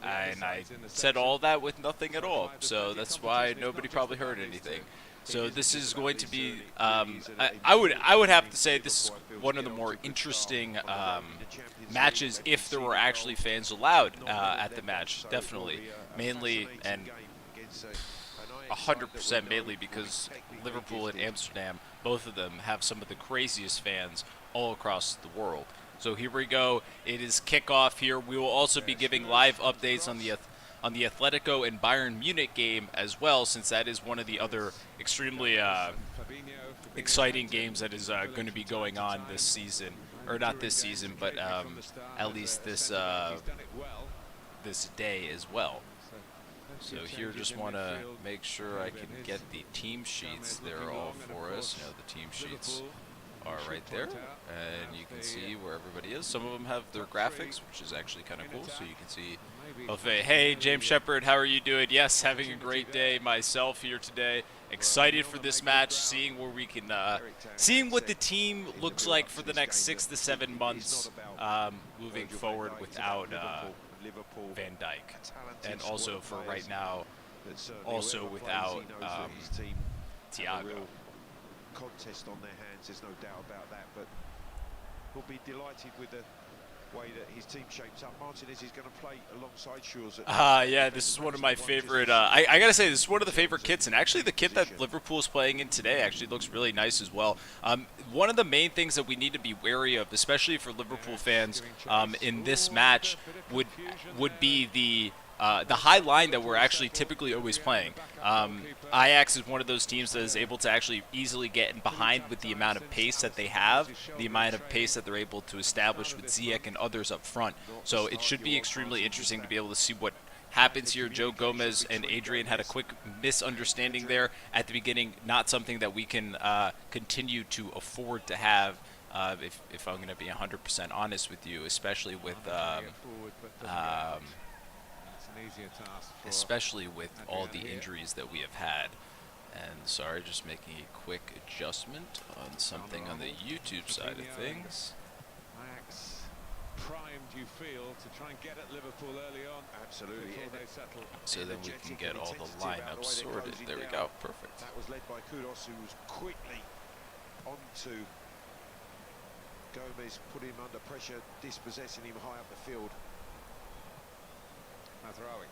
And I said all that with nothing at all, so that's why nobody probably heard anything. So this is going to be, I would have to say this is one of the more interesting matches if there were actually fans allowed at the match, definitely, mainly and 100% mainly because Liverpool and Amsterdam, both of them have some of the craziest fans all across the world. So here we go. It is kickoff here. We will also be giving live updates on the Atletico and Bayern Munich game as well, since that is one of the other extremely exciting games that is going to be going on this season, or not this season, but at least this day as well. So here, just want to make sure I can get the team sheets. They're all for us. You know, the team sheets are right there, and you can see where everybody is. Some of them have their graphics, which is actually kind of cool, so you can see. Hey, James Shepard, how are you doing? Yes, having a great day myself here today. Excited for this match, seeing where we can, seeing what the team looks like for the next 6 to 7 months, moving forward without Van Dijk, and also for right now, also without Thiago. Contest on their hands, there's no doubt about that, but we'll be delighted with the way that his team shapes up. Martinez is going to play alongside Shores. Yeah, this is one of my favorite, I gotta say, this is one of the favorite kits, and actually the kit that Liverpool is playing in today actually looks really nice as well. One of the main things that we need to be wary of, especially for Liverpool fans in this match, would be the high line that we're actually typically always playing. Ajax is one of those teams that is able to actually easily get in behind with the amount of pace that they have, the amount of pace that they're able to establish with Ziyech and others up front. So it should be extremely interesting to be able to see what happens here. Joe Gomez and Adrian had a quick misunderstanding there at the beginning, not something that we can continue to afford to have. If I'm going to be 100% honest with you, especially with all the injuries that we have had. And sorry, just making a quick adjustment on something on the YouTube side of things. Ajax primed, you feel, to try and get at Liverpool early on. Absolutely. So then we can get all the lineups sorted. There we go. Perfect. That was led by Kudos, who was quickly onto Gomez, put him under pressure, dispossessing him high up the field. Mazraoui.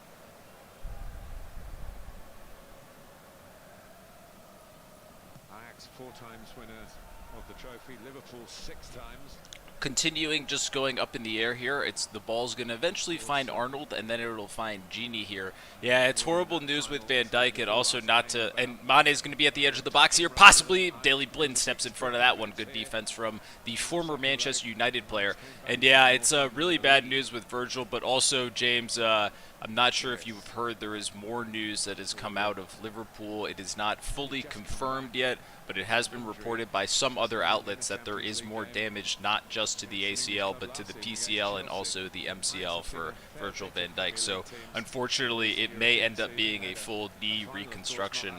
Ajax 4 times winners of the trophy, Liverpool 6 times. Continuing, just going up in the air here, the ball's going to eventually find Arnold, and then it'll find Genie here. Yeah, it's horrible news with Van Dijk, and also and Mane's going to be at the edge of the box here, possibly. Daley Blind steps in front of that one. Good defense from the former Manchester United player. And yeah, it's really bad news with Virgil, but also, James, I'm not sure if you've heard, there is more news that has come out of Liverpool. It is not fully confirmed yet, but it has been reported by some other outlets that there is more damage, not just to the ACL, but to the PCL and also the MCL for Virgil van Dijk. So unfortunately, it may end up being a full knee reconstruction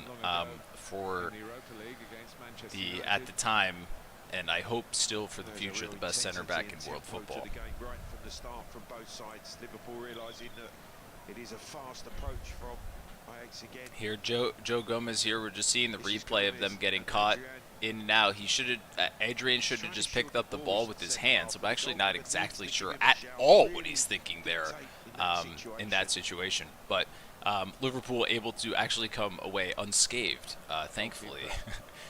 for at the time, and I hope still for the future, the best center back in world football. It is a fast approach from Ajax again. Here, Joe Gomez here. We're just seeing the replay of them getting caught in and out. Adrian should have just picked up the ball with his hands. I'm actually not exactly sure at all what he's thinking there in that situation. But Liverpool able to actually come away unscathed, thankfully,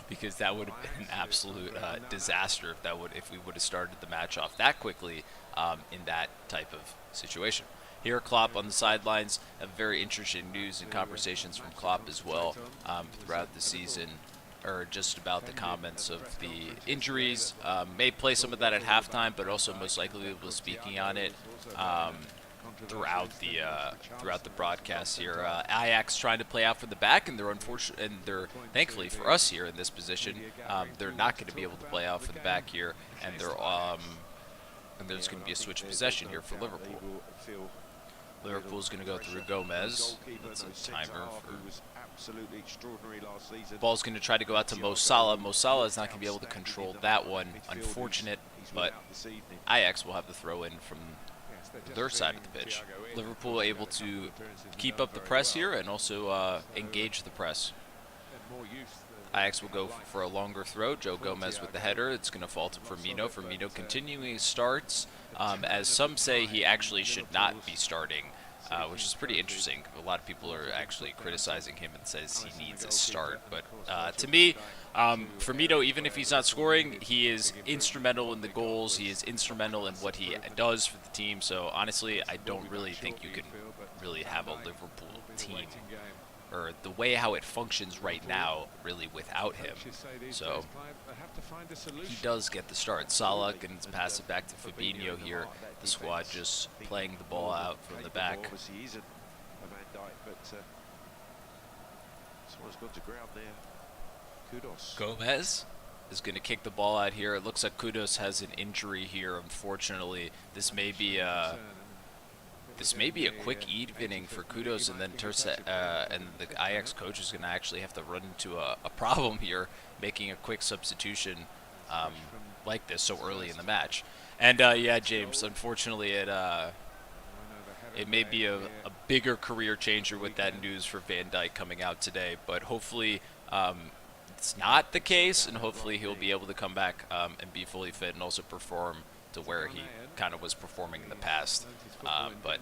because that would have been an absolute disaster if we would have started the match off that quickly in that type of situation. Here, Klopp on the sidelines, have very interesting news and conversations from Klopp as well throughout the season, or just about the comments of the injuries. May play some of that at halftime, but also most likely will be speaking on it throughout the broadcast here. Ajax trying to play out from the back, and they're thankfully for us here in this position, they're not going to be able to play out from the back here, and there's going to be a switch of possession here for Liverpool. Liverpool's going to go through Gomez. That's a timer. Ball's going to try to go out to Mo Salah. Mo Salah is not going to be able to control that one. Unfortunate, but Ajax will have the throw in from their side of the pitch. Liverpool able to keep up the press here and also engage the press. Ajax will go for a longer throw. Joe Gomez with the header. It's going to fall to Firmino. Firmino continuing starts. As some say, he actually should not be starting, which is pretty interesting. A lot of people are actually criticizing him and says he needs a start. But to me, Firmino, even if he's not scoring, he is instrumental in the goals. He is instrumental in what he does for the team. So honestly, I don't really think you can really have a Liverpool team, or the way how it functions right now, really without him. So he does get the start. Salah can pass it back to Fabinho here. The squad just playing the ball out from the back. Gomez is going to kick the ball out here. It looks like Kudus has an injury here, unfortunately. This may be a quick evening for Kudus, and then and the Ajax coach is going to actually have to run into a problem here, making a quick substitution like this so early in the match. And yeah, James, unfortunately, it may be a bigger career changer with that news for Van Dijk coming out today, but hopefully it's not the case, and hopefully he'll be able to come back and be fully fit and also perform to where he kind of was performing in the past. But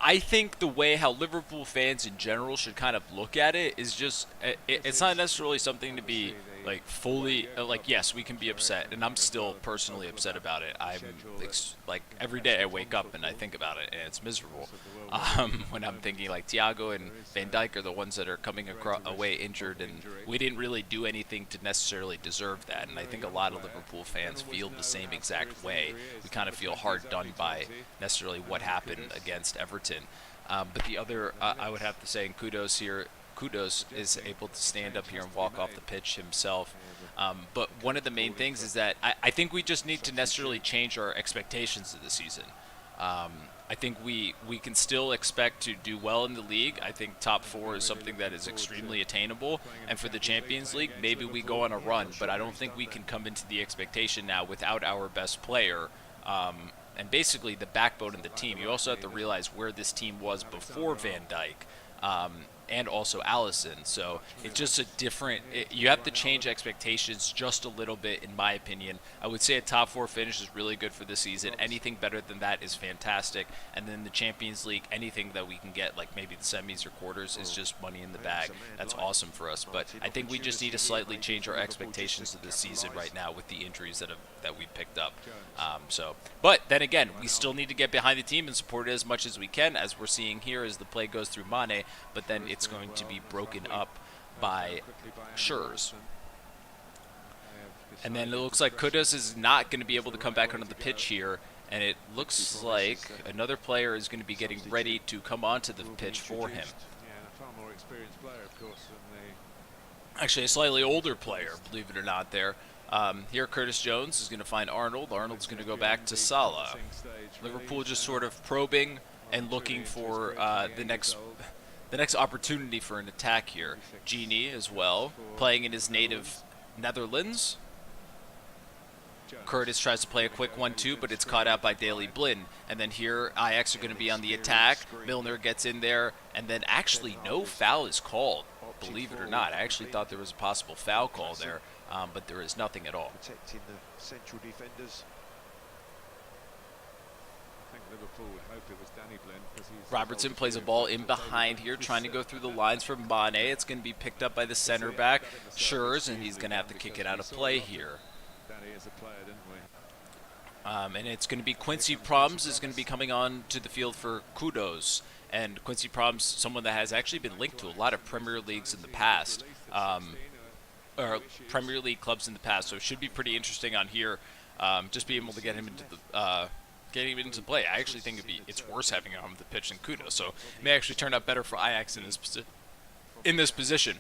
I think the way how Liverpool fans in general should kind of look at it is just, it's not necessarily something to be like fully, like, yes, we can be upset, and I'm still personally upset about it. I'm like every day I wake up and I think about it, and it's miserable. When I'm thinking like Thiago and Van Dijk are the ones that are coming away injured, and we didn't really do anything to necessarily deserve that. And I think a lot of Liverpool fans feel the same exact way. We kind of feel hard done by necessarily what happened against Everton. But the other, I would have to say, in Kudus here, Kudus is able to stand up here and walk off the pitch himself. But one of the main things is that I think we just need to necessarily change our expectations of the season. I think we can still expect to do well in the league. I think top 4 is something that is extremely attainable. And for the Champions League, maybe we go on a run. But I don't think we can come into the expectation now without our best player. And basically the backbone of the team. You also have to realize where this team was before Van Dijk. And also Alisson. So it's just a different, you have to change expectations just a little bit, in my opinion. I would say a top 4 finish is really good for the season. Anything better than that is fantastic. And then the Champions League, anything that we can get, like maybe the semis or quarters, is just money in the bag. That's awesome for us. But I think we just need to slightly change our expectations of this season right now with the injuries that we picked up. But then again, we still need to get behind the team and support it as much as we can, as we're seeing here as the play goes through Mane. But then it's going to be broken up by Schürrle. And then it looks like Kudus is not going to be able to come back onto the pitch here, and it looks like another player is going to be getting ready to come onto the pitch for him. Actually, a slightly older player, believe it or not, there. Here Curtis Jones is going to find Arnold. Arnold's going to go back to Salah. Liverpool just sort of probing and looking for the next opportunity for an attack here. Genie as well, playing in his native Netherlands. Curtis tries to play a quick 1-2, but it's caught out by Daley Blind. And then here, Ajax are going to be on the attack. Milner gets in there, and then actually no foul is called, believe it or not. I actually thought there was a possible foul call there, but there is nothing at all. Protecting the central defenders. Robertson plays a ball in behind here, trying to go through the lines for Mane. It's going to be picked up by the center back, Schürrle, and he's going to have to kick it out of play here. And it's going to be Quincy Promes is going to be coming on to the field for Kudus. And Quincy Promes, someone that has actually been linked to a lot of Premier Leagues in the past, or Premier League clubs in the past. So it should be pretty interesting on here, just being able to get him into the getting him into play. I actually think it's worse having him on the pitch than Kudus, so it may actually turn out better for Ajax in this position.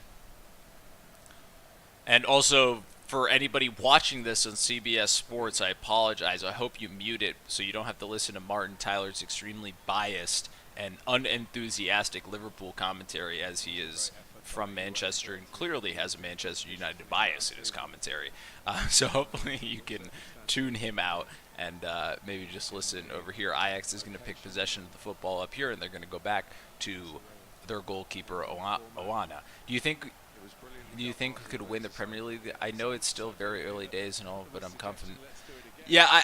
And also, for anybody watching this on CBS Sports, I apologize. I hope you mute it so you don't have to listen to Martin Tyler's extremely biased and unenthusiastic Liverpool commentary, as he is from Manchester and clearly has a Manchester United bias in his commentary. So hopefully you can tune him out and maybe just listen over here. Ajax is going to pick possession of the football up here, and they're going to go back to their goalkeeper Oana. Do you think we could win the Premier League? I know it's still very early days and all, but I'm confident. Yeah,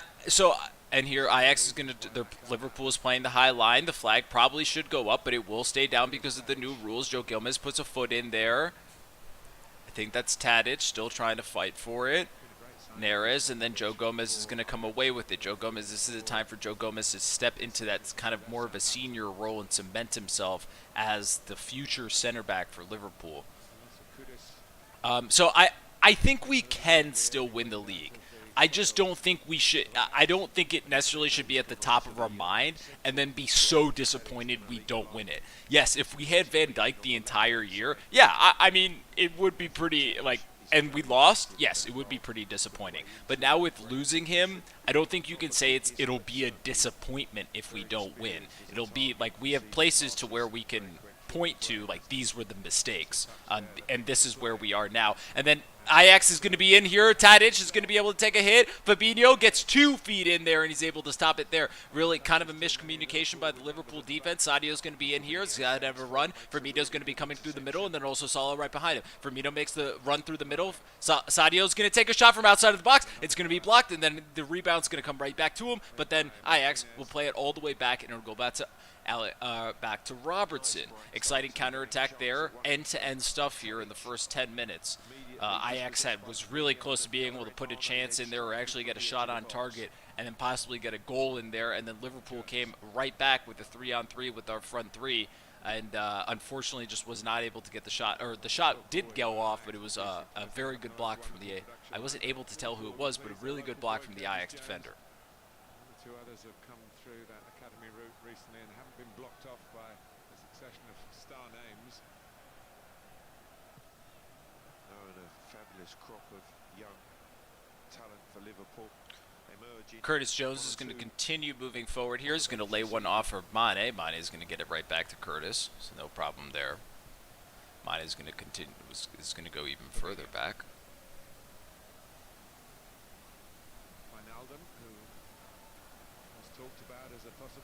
and here Ajax is going to. Liverpool is playing the high line. The flag probably should go up, but it will stay down because of the new rules. Joe Gomez puts a foot in there. I think that's Tadic still trying to fight for it. Neres, and then Joe Gomez is going to come away with it. Joe Gomez, this is a time for Joe Gomez to step into that kind of more of a senior role and cement himself as the future center back for Liverpool. So I think we can still win the league. I just don't think we should. I don't think it necessarily should be at the top of our mind and then be so disappointed we don't win it. Yes, if we had Van Dijk the entire year, yeah, I mean, it would be pretty, and we lost, yes, it would be pretty disappointing. But now with losing him, I don't think you can say it'll be a disappointment if we don't win. It'll be we have places to where we can point to, these were the mistakes, and this is where we are now. And then Ajax is going to be in here. Tadic is going to be able to take a hit. Fabinho gets 2 feet in there, and he's able to stop it there. Really kind of a miscommunication by the Liverpool defense. Sadio's going to be in here. He's got to have a run. Firmino's going to be coming through the middle, and then also Salah right behind him. Firmino makes the run through the middle. Sadio's going to take a shot from outside of the box. It's going to be blocked, and then the rebound's going to come right back to him. But then Ajax will play it all the way back, and it'll go back to Robertson. Exciting counterattack there. End-to-end stuff here in the first 10 minutes. Ajax was really close to being able to put a chance in there or actually get a shot on target and then possibly get a goal in there. And then Liverpool came right back with a 3-on-3 with our front three. And unfortunately just was not able to get the shot. Or the shot did go off, but it was a very good block from the... I wasn't able to tell who it was, but a really good block from the Ajax defender. The 2 others have come through that academy route recently and haven't been blocked off by a succession of star names. And a fabulous crop of young talent for Liverpool emerging. Curtis Jones is going to continue moving forward here. He's going to lay one off for Mane. Mane is going to get it right back to Curtis, so no problem there. Mane is going to continue. Is going to go even further back.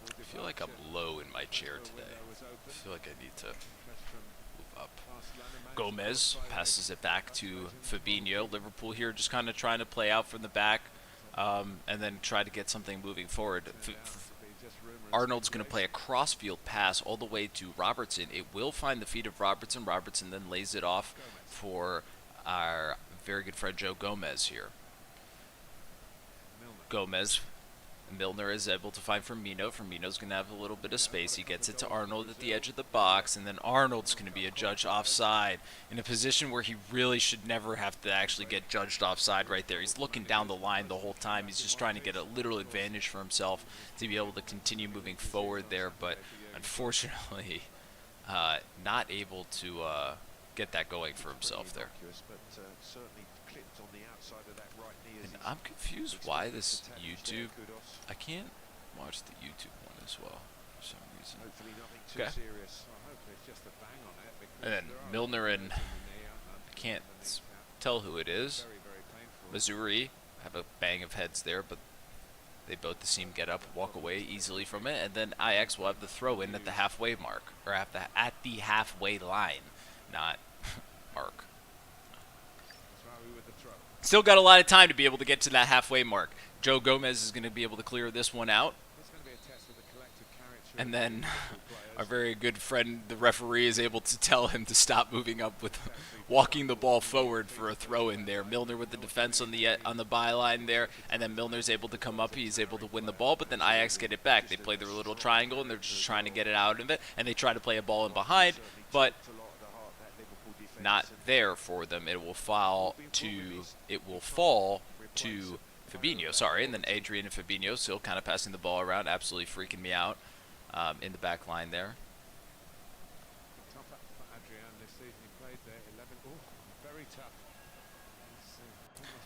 I feel like I'm low in my chair today. I feel like I need to move up. Gomez passes it back to Fabinho. Liverpool here just kind of trying to play out from the back and then try to get something moving forward. Arnold's going to play a crossfield pass all the way to Robertson. It will find the feet of Robertson. Robertson then lays it off for our very good friend Joe Gomez here. Gomez. Milner is able to find Firmino. Firmino's going to have a little bit of space. He gets it to Arnold at the edge of the box, and then Arnold's going to be adjudged offside in a position where he really should never have to actually get judged offside right there. He's looking down the line the whole time. He's just trying to get a little advantage for himself to be able to continue moving forward there, but unfortunately not able to get that going for himself there. And I'm confused why this YouTube, I can't watch the YouTube one as well for some reason. Okay. And then Milner and, I can't tell who it is. Missouri have a bang of heads there, but they both seem to get up, walk away easily from it. And then Ajax will have the throw in at the halfway mark, or at the halfway line, not mark. Still got a lot of time to be able to get to that halfway mark. Joe Gomez is going to be able to clear this one out. And then our very good friend, the referee, is able to tell him to stop moving up with walking the ball forward for a throw in there. Milner with the defense on the byline there, and then Milner's able to come up. He's able to win the ball, but then Ajax get it back. They play their little triangle, and they're just trying to get it out of it, and they try to play a ball in behind, but not there for them. It will fall to Fabinho, sorry, and then Adrian and Fabinho still kind of passing the ball around, absolutely freaking me out in the back line there.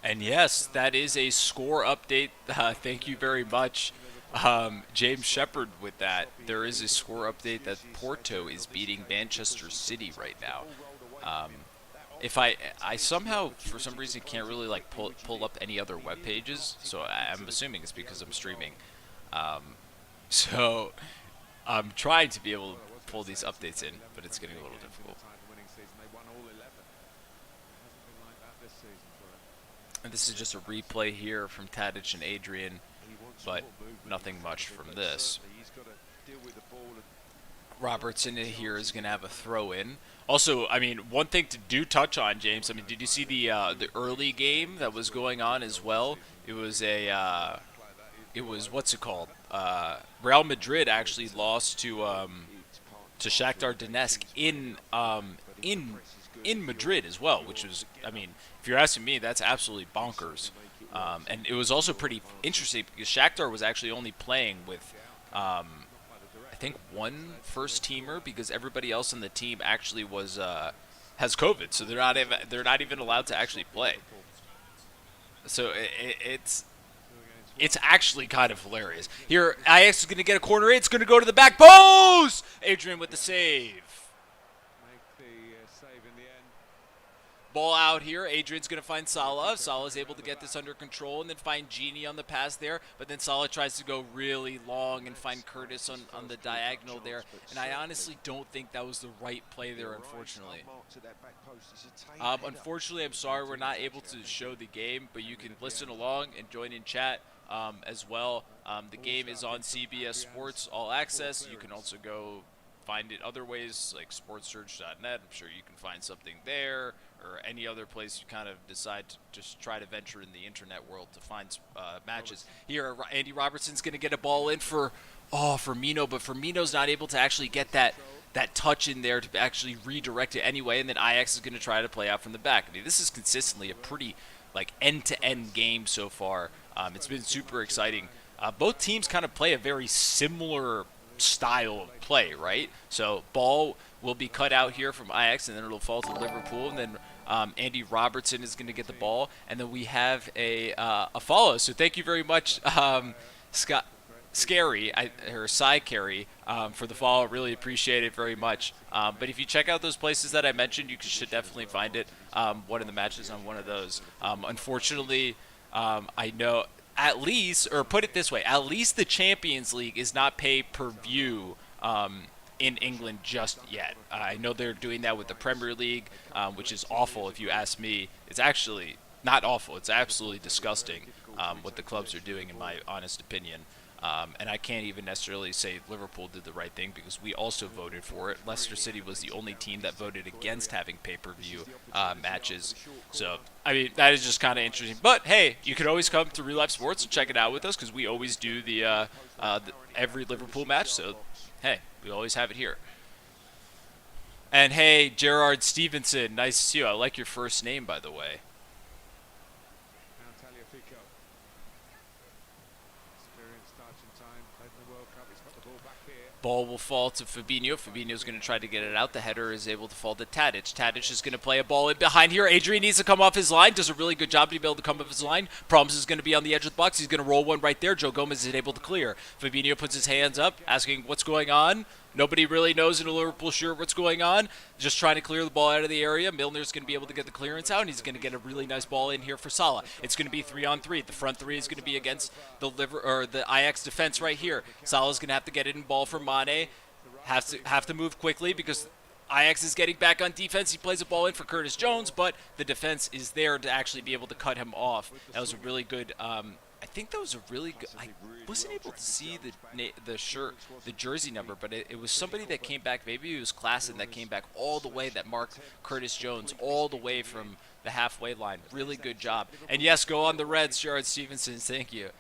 And yes, that is a score update. Thank you very much, James Shepard, with that. There is a score update that Porto is beating Manchester City right now. if I somehow for some reason can't really like pull up any other web pages, so I'm assuming it's because I'm streaming. Um, so I'm trying to be able to pull these updates in, but it's getting a little difficult. And this is just a replay here from Tadic and Adrian, but nothing much from this. Robertson here is going to have a throw in. Also, I mean, one thing to do touch on, James. I mean, did you see the early game that was going on as well? It was what's it called? Real Madrid actually lost to Shakhtar Donetsk in Madrid as well, which was, I mean, if you're asking me, that's absolutely bonkers. And it was also pretty interesting because Shakhtar was actually only playing with, I think, one first teamer because everybody else on the team actually has COVID, so they're not even allowed to actually play. So it's actually kind of hilarious. Here, Ajax is going to get a corner. It's going to go to the back post. Adrian with the save. Ball out here. Adrian's going to find Salah. Salah's able to get this under control and then find Genie on the pass there. But then Salah tries to go really long and find Curtis on the diagonal there. And I honestly don't think that was the right play there, unfortunately. Unfortunately, I'm sorry we're not able to show the game, but you can listen along and join in chat as well. The game is on CBS Sports All Access. You can also go find it other ways, like sportsearch.net. I'm sure you can find something there, or any other place you kind of decide to just try to venture in the internet world to find matches. Here, Andy Robertson's going to get a ball in for Firmino, but Firmino's not able to actually get that touch in there to actually redirect it anyway, and then Ajax is going to try to play out from the back. I mean, this is consistently a pretty like end-to-end game so far. It's been super exciting. Both teams kind of play a very similar style of play, right? So ball will be cut out here from Ajax, and then it'll fall to Liverpool, and then Andy Robertson is going to get the ball, and then we have a follow. So thank you very much, Scott Scary or Cy Carey, for the follow. Really appreciate it very much. But if you check out those places that I mentioned, you should definitely find it. One of the matches on one of those. Unfortunately, I know. At least, or put it this way, at least the Champions League is not pay-per-view in England just yet. I know they're doing that with the Premier League, which is awful if you ask me. It's actually not awful. It's absolutely disgusting what the clubs are doing, in my honest opinion. And I can't even necessarily say Liverpool did the right thing because we also voted for it. Leicester City was the only team that voted against having pay-per-view matches. So, I mean, that is just kind of interesting. But, hey, you could always come to Real Life Sports and check it out with us because we always do the every Liverpool match. So, hey, we always have it here. And, hey, Gerard Stevenson, nice to see you. I like your first name, by the way. Ball will fall to Fabinho. Fabinho's going to try to get it out. The header is able to fall to Tadic. Tadic is going to play a ball in behind here. Adrian needs to come off his line. Does a really good job to be able to come off his line. Proms is going to be on the edge of the box. He's going to roll one right there. Joe Gomez is able to clear. Fabinho puts his hands up, asking what's going on. Nobody really knows in a Liverpool shirt what's going on. Just trying to clear the ball out of the area. Milner's going to be able to get the clearance out, and he's going to get a really nice ball in here for Salah. It's going to be 3-on-3. The front three is going to be against the Ajax defense right here. Salah's going to have to get it in ball for Mane. Have to move quickly because Ajax is getting back on defense. He plays a ball in for Curtis Jones, but the defense is there to actually be able to cut him off. That was a really good. I think that was a really good. I wasn't able to see the shirt, the jersey number, but it was somebody that came back. Maybe it was Klassen that came back all the way, that marked Curtis Jones all the way from the halfway line. Really good job. And yes, go on the Reds, Gerard Stevenson. Thank you.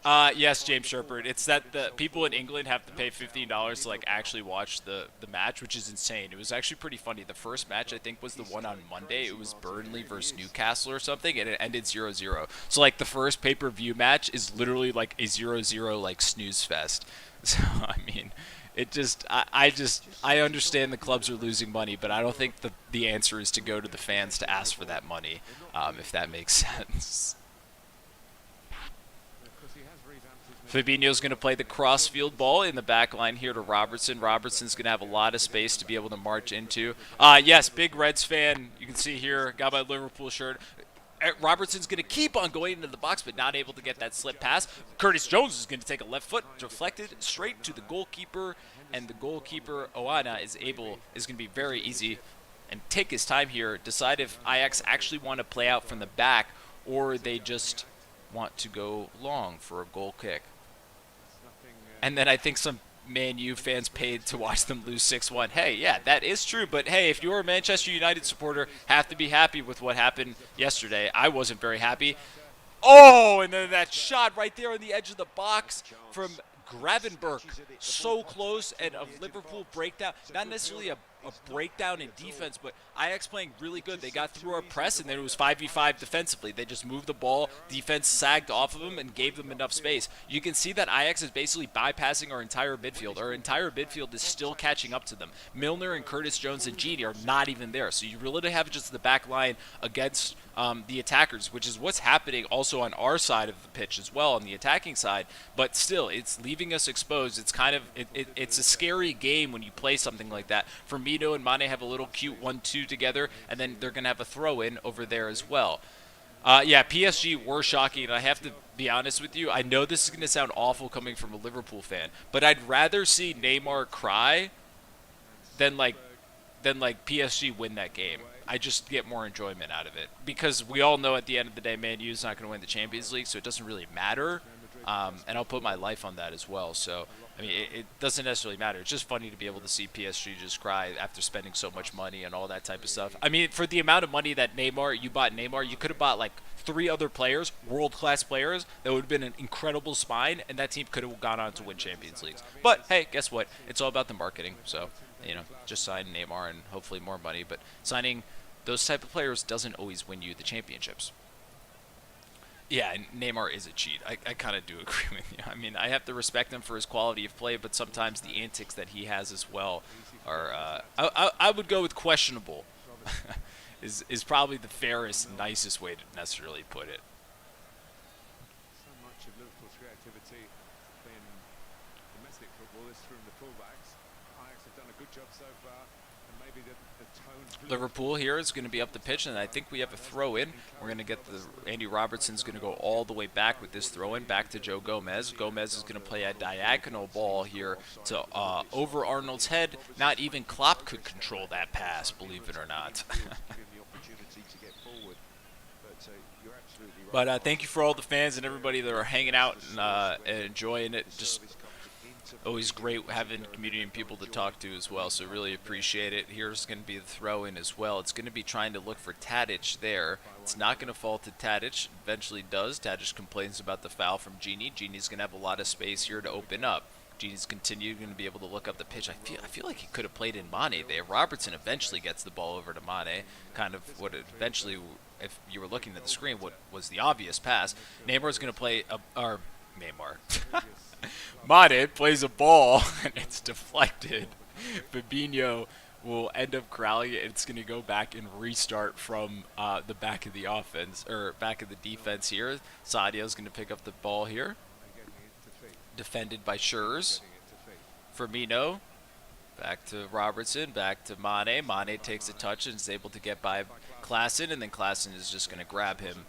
Yes, James Sherpert. It's that the people in England have to pay $15 to like actually watch the match, which is insane. It was actually pretty funny. The first match, I think, was the one on Monday. It was Burnley versus Newcastle or something, and it ended 0-0. So like the first pay-per-view match is literally like a 0-0 like snooze fest. So I mean, it just I understand the clubs are losing money, but I don't think the answer is to go to the fans to ask for that money, if that makes sense. Fabinho's going to play the cross-field ball in the back line here to Robertson. Robertson's going to have a lot of space to be able to march into. Yes, big Reds fan. You can see here, got my Liverpool shirt. Robertson's going to keep on going into the box, but not able to get that slip pass. Curtis Jones is going to take a left foot, deflected straight to the goalkeeper, and the goalkeeper, Oana, is going to be very easy and take his time here, decide if Ajax actually want to play out from the back or they just want to go long for a goal kick. And then I think some Man U fans paid to watch them lose 6-1. Hey, yeah, that is true. But, hey, if you're a Manchester United supporter, have to be happy with what happened yesterday. I wasn't very happy. Oh, and then that shot right there on the edge of the box from Gravenberch. So close, and a Liverpool breakdown. Not necessarily a breakdown in defense, but Ajax playing really good. They got through our press, and then it was 5v5 defensively. They just moved the ball. Defense sagged off of them and gave them enough space. You can see that Ajax is basically bypassing our entire midfield. Our entire midfield is still catching up to them. Milner and Curtis Jones and Gini are not even there. So you really have just the back line against the attackers, which is what's happening also on our side of the pitch as well, on the attacking side. But still, it's leaving us exposed. It's kind of it's a scary game when you play something like that. Firmino and Mane have a little cute 1-2 together, and then they're going to have a throw-in over there as well. Yeah, PSG were shocking, and I have to be honest with you. I know this is going to sound awful coming from a Liverpool fan, but I'd rather see Neymar cry than PSG win that game. I just get more enjoyment out of it because we all know at the end of the day, Man U is not going to win the Champions League, so it doesn't really matter. And I'll put my life on that as well. So, I mean, it doesn't necessarily matter. It's just funny to be able to see PSG just cry after spending so much money and all that type of stuff. I mean, for the amount of money that you bought Neymar, you could have bought like 3 other players, world-class players, that would have been an incredible spine, and that team could have gone on to win Champions Leagues. But, hey, guess what? It's all about the marketing. So, just sign Neymar and hopefully more money. But signing those type of players doesn't always win you the championships. Yeah, and Neymar is a cheat. I kind of do agree with you. I mean, I have to respect him for his quality of play, but sometimes the antics that he has as well are, I would go with questionable, is probably the fairest, nicest way to necessarily put it. So much of Liverpool's creativity in domestic football is from the fullbacks. Ajax have done a good job so far, and maybe the tone. Liverpool here is going to be up the pitch, and I think we have a throw-in. We're going to get Andy Robertson's going to go all the way back with this throw-in, back to Joe Gomez. Gomez is going to play a diagonal ball here to over Arnold's head. Not even Klopp could control that pass, believe it or not. But thank you for all the fans and everybody that are hanging out and enjoying it. Just always great having community and people to talk to as well, so really appreciate it. Here's going to be the throw-in as well. It's going to be trying to look for Tadic there. It's not going to fall to Tadic. Eventually does. Tadic complains about the foul from Gini. Gini's going to have a lot of space here to open up. Gini's going to be able to look up the pitch. I feel like he could have played in Mane there. Robertson eventually gets the ball over to Mane, kind of what eventually, if you were looking at the screen, what was the obvious pass. Neymar's going to play, Neymar. Mane plays a ball, and it's deflected. Fabinho will end up corralling it. It's going to go back and restart from the back of the offense, or back of the defense here. Sadio's going to pick up the ball here. Defended by Schurz. Firmino. Back to Robertson. Back to Mane. Mane takes a touch and is able to get by Klaassen, and then Klaassen is just going to grab him.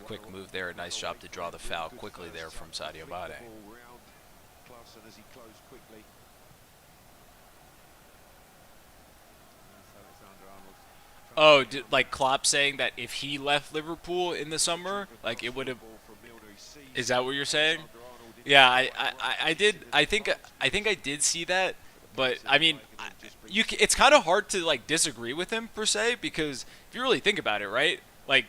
Quick move there. Nice job to draw the foul quickly there from Sadio Mane. As he closed quickly. Oh, like Klopp saying that if he left Liverpool in the summer, like it would have. Is that what you're saying? Yeah, I did. I think I did see that, but I mean, it's kind of hard to like disagree with him per se, because if you really think about it, right? Like,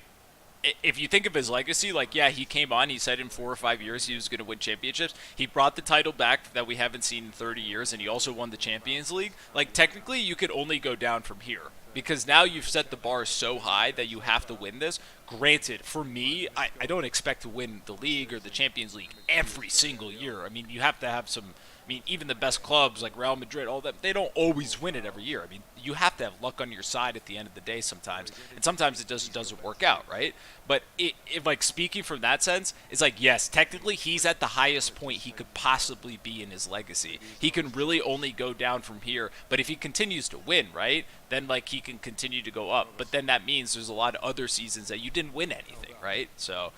if you think of his legacy, like, yeah, he came on, he said in 4 or 5 years he was going to win championships. He brought the title back that we haven't seen in 30 years, and he also won the Champions League. Like, technically, you could only go down from here, because now you've set the bar so high that you have to win this. Granted, for me, I don't expect to win the league or the Champions League every single year. I mean, you have to have some I mean, even the best clubs like Real Madrid, all that, they don't always win it every year. I mean, you have to have luck on your side at the end of the day sometimes, and sometimes it just doesn't work out, right? But if like speaking from that sense, it's like yes, technically he's at the highest point he could possibly be in his legacy. He can really only go down from here, but if he continues to win, right, then like he can continue to go up. But then that means there's a lot of other seasons that you didn't win anything, right? So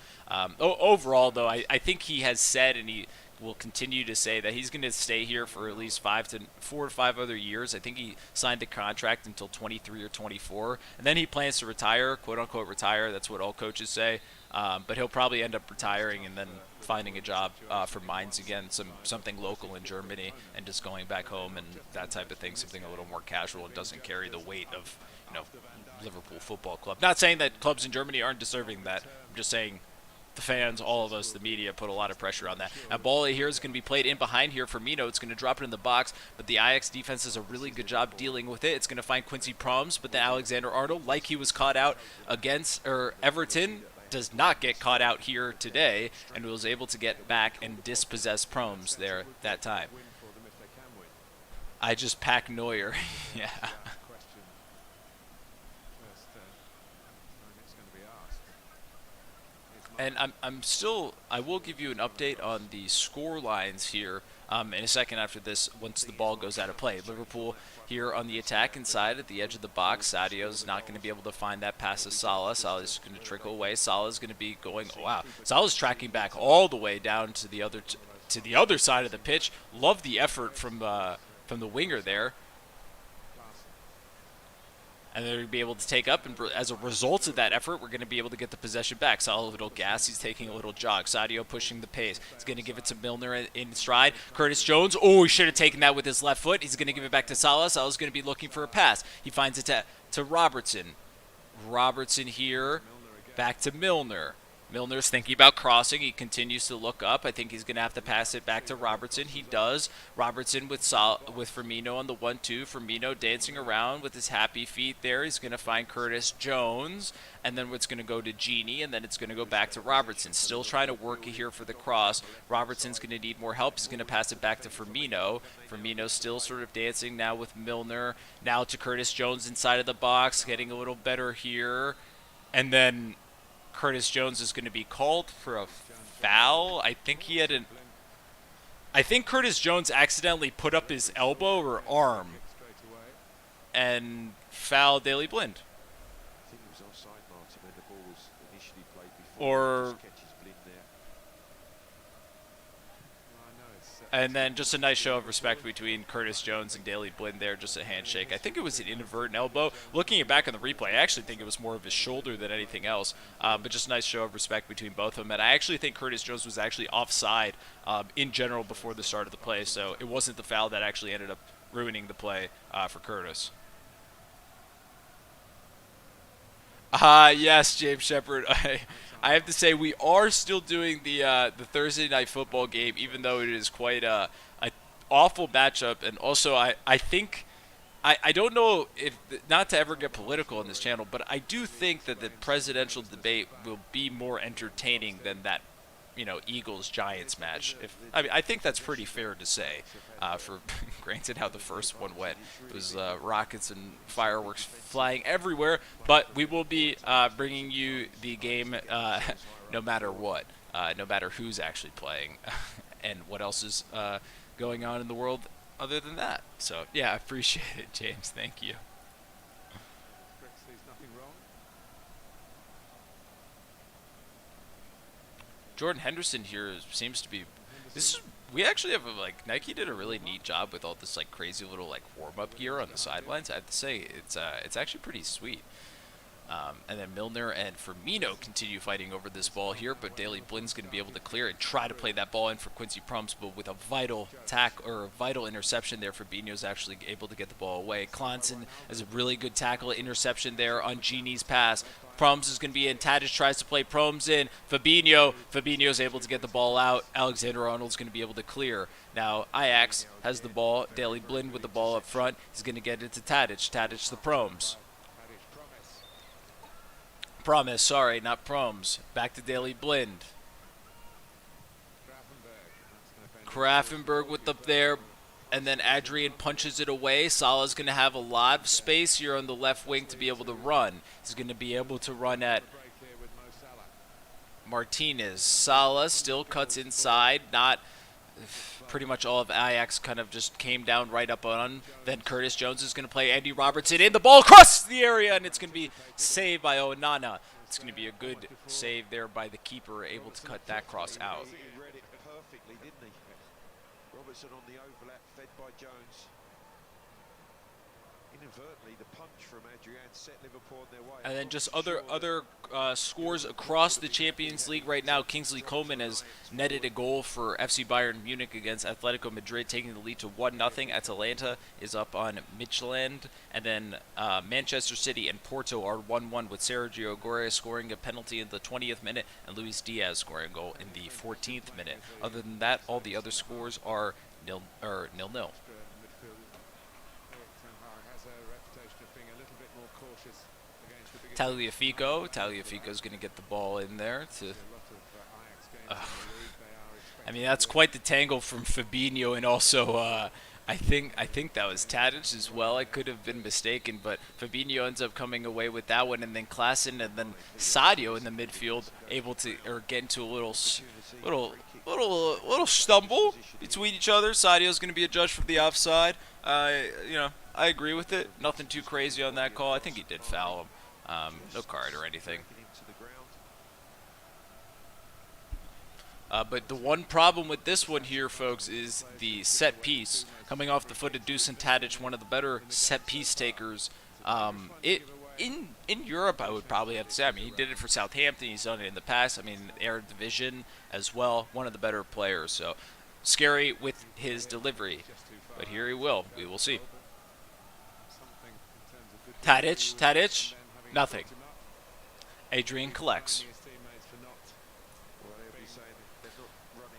overall, though, I think he has said, and he will continue to say that he's going to stay here for at least 4 to 5 other years. I think he signed a contract until 23 or 24, and then he plans to retire, quote unquote retire. That's what all coaches say. But he'll probably end up retiring and then finding a job for Mainz again, something local in Germany, and just going back home and that type of thing, something a little more casual and doesn't carry the weight of Liverpool Football Club. Not saying that clubs in Germany aren't deserving that. I'm just saying the fans, all of us, the media, put a lot of pressure on that. Now, ball here is going to be played in behind here. Firmino, it's going to drop it in the box, but the Ajax defense does a really good job dealing with it. It's going to find Quincy Promes, but then Alexander-Arnold, like he was caught out against Everton, does not get caught out here today, and was able to get back and dispossess Promes there that time. I just pack Neuer. Yeah. And I will give you an update on the score lines here in a second after this, once the ball goes out of play. Liverpool here on the attack inside at the edge of the box. Sadio's not going to be able to find that pass to Salah. Salah's going to trickle away. Salah's going to be going, oh, wow. Salah's tracking back all the way down to the other side of the pitch. Love the effort from the winger there. And they're going to be able to take up, and as a result of that effort, we're going to be able to get the possession back. Salah a little gas. He's taking a little jog. Sadio pushing the pace. He's going to give it to Milner in stride. Curtis Jones, oh, he should have taken that with his left foot. He's going to give it back to Salah. Salah's going to be looking for a pass. He finds it to Robertson. Robertson here, back to Milner. Milner's thinking about crossing. He continues to look up. I think he's going to have to pass it back to Robertson. He does. Robertson with Firmino on the 1-2. Firmino dancing around with his happy feet there. He's going to find Curtis Jones. And then it's going to go to Genie. And then it's going to go back to Robertson. Still trying to work it here for the cross. Robertson's going to need more help. He's going to pass it back to Firmino. Firmino still sort of dancing now with Milner. Now to Curtis Jones inside of the box. Getting a little better here. And then Curtis Jones is going to be called for a foul. I think Curtis Jones accidentally put up his elbow or arm and fouled Daley Blind. And then just a nice show of respect between Curtis Jones and Daley Blind there, just a handshake. I think it was an inadvertent elbow. Looking it back on the replay, I actually think it was more of his shoulder than anything else. But just a nice show of respect between both of them. And I actually think Curtis Jones was actually offside in general before the start of the play, so it wasn't the foul that actually ended up ruining the play for Curtis. Yes, James Shepard. I have to say we are still doing the Thursday night football game, even though it is quite a awful matchup. And also, I think I don't know if not to ever get political in this channel, but I do think that the presidential debate will be more entertaining than that Eagles-Giants match. I think that's pretty fair to say. For granted how the first one went, it was rockets and fireworks flying everywhere. But we will be bringing you the game no matter what, no matter who's actually playing, and what else is going on in the world other than that. So yeah, I appreciate it, James. Thank you. Jordan Henderson here seems to be. We actually have Nike did a really neat job with all this crazy little warm up gear on the sidelines. I have to say it's actually pretty sweet. And then Milner and Firmino continue fighting over this ball here, but Daley Blind's going to be able to clear and try to play that ball in for Quincy Promes, but with a vital vital interception there, Fabinho's actually able to get the ball away. Klaassen has a really good tackle interception there on Genie's pass. Promes is going to be in. Tadic tries to play Promes in. Fabinho's able to get the ball out. Alexander-Arnold's going to be able to clear. Now Ajax has the ball. Daley Blind with the ball up front. He's going to get it to Tadic. Tadic to Promes. Promise, sorry, not Promes. Back to Daley Blind. Grafenberg with up there, and then Adrian punches it away. Salah's going to have a lot of space here on the left wing to be able to run. He's going to be able to run at Martinez. Salah still cuts inside, not pretty much all of Ajax kind of just came down right up on. Then Curtis Jones is going to play Andy Robertson in. The ball across the area, and it's going to be saved by Onana. It's going to be a good save there by the keeper, able to cut that cross out. He read it perfectly, didn't he? Robertson on the overlap, fed by Jones. Inadvertently, the punch from Adrian set Liverpool on their way. And then just other scores across the Champions League right now. Kingsley Coman has netted a goal for FC Bayern Munich against Atletico Madrid, taking the lead to 1-0. Atalanta is up on Midtjylland. And then Manchester City and Porto are 1-1 with Sergio Aguero scoring a penalty in the 20th minute and Luis Diaz scoring a goal in the 14th minute. Other than that, all the other scores are nil-nil. Tagliafico's going to get the ball in there to. I mean, that's quite the tangle from Fabinho, and also I think that was Tadic as well. I could have been mistaken, but Fabinho ends up coming away with that one, and then Klaassen and then Sadio in the midfield able to get into a little stumble between each other. Sadio's going to be adjudged for the offside. I agree with it. Nothing too crazy on that call. I think he did foul him. No card or anything. But the one problem with this one here, folks, is the set piece. Coming off the foot of Dusan Tadic, one of the better set piece takers. In Europe, I would probably have to say. I mean, he did it for Southampton. He's done it in the past. I mean, Air Division as well. One of the better players. So, scary with his delivery. But here he will. We will see. Tadic. Nothing. Adrian collects.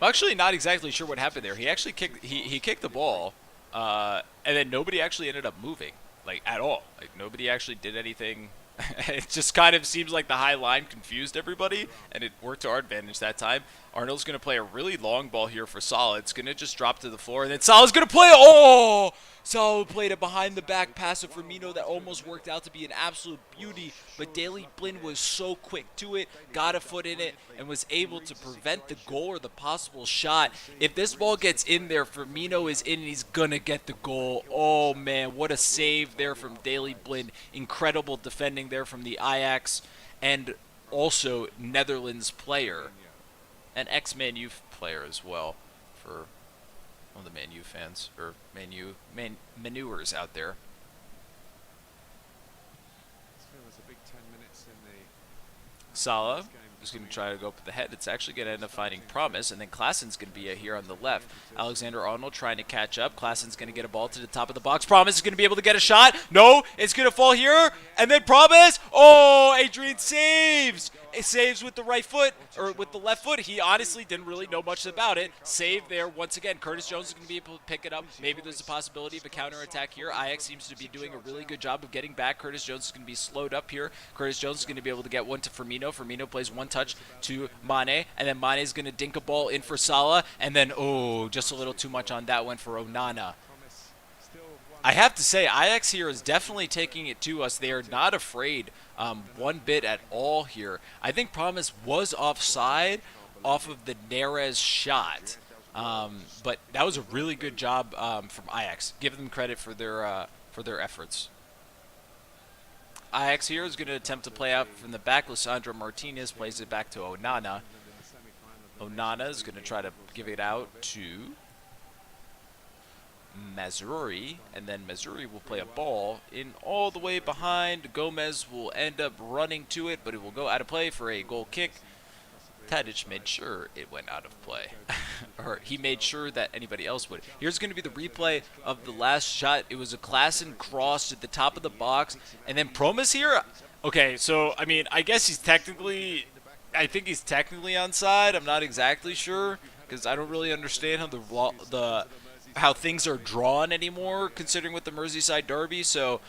I'm actually not exactly sure what happened there. He actually kicked the ball, and then nobody actually ended up moving, like, at all. Like, nobody actually did anything. It just kind of seems like the high line confused everybody, and it worked to our advantage that time. Arnold's going to play a really long ball here for Salah. It's going to just drop to the floor, and then Salah's going to play. Oh! Salah played a behind-the-back pass of Firmino that almost worked out to be an absolute beauty, but Daley Blind was so quick to it, got a foot in it, and was able to prevent the goal or the possible shot. If this ball gets in there, Firmino is in, and he's going to get the goal. Oh, man, what a save there from Daley Blind. Incredible defending there from the Ajax, and also Netherlands player. An ex-Man U player as well, for one of the Man U fans, or Manures out there. Salah is going to try to go up with the head. It's actually going to end up finding Promise, and then Klaassen's going to be here on the left. Alexander-Arnold trying to catch up. Klaassen's going to get a ball to the top of the box. Promise is going to be able to get a shot. No, it's going to fall here, and then Promise. Oh, Adrian saves. It saves with the right foot, or with the left foot. He honestly didn't really know much about it. Save there once again. Curtis Jones is going to be able to pick it up. Maybe there's a possibility of a counterattack here. Ajax seems to be doing a really good job of getting back. Curtis Jones is going to be slowed up here. Curtis Jones is going to be able to get one to Firmino. Firmino plays one touch to Mane, and then Mane is going to dink a ball in for Salah, and then, oh, just a little too much on that one for Onana. I have to say, Ajax here is definitely taking it to us. They are not afraid one bit at all here. I think Promise was offside off of the Neres shot, but that was a really good job from Ajax. Give them credit for their efforts. Ajax here is going to attempt to play out from the back. Lisandro Martinez plays it back to Onana. Onana is going to try to give it out to Mazruri, and then Mazruri will play a ball in all the way behind. Gomez will end up running to it, but it will go out of play for a goal kick. Tadic made sure it went out of play. Or he made sure that anybody else would. Here's going to be the replay of the last shot. It was a Klaassen cross at the top of the box, and then Promise here. Okay, so, I mean, I guess I think he's technically onside. I'm not exactly sure, because I don't really understand how things are drawn anymore, considering with the Merseyside derby. So,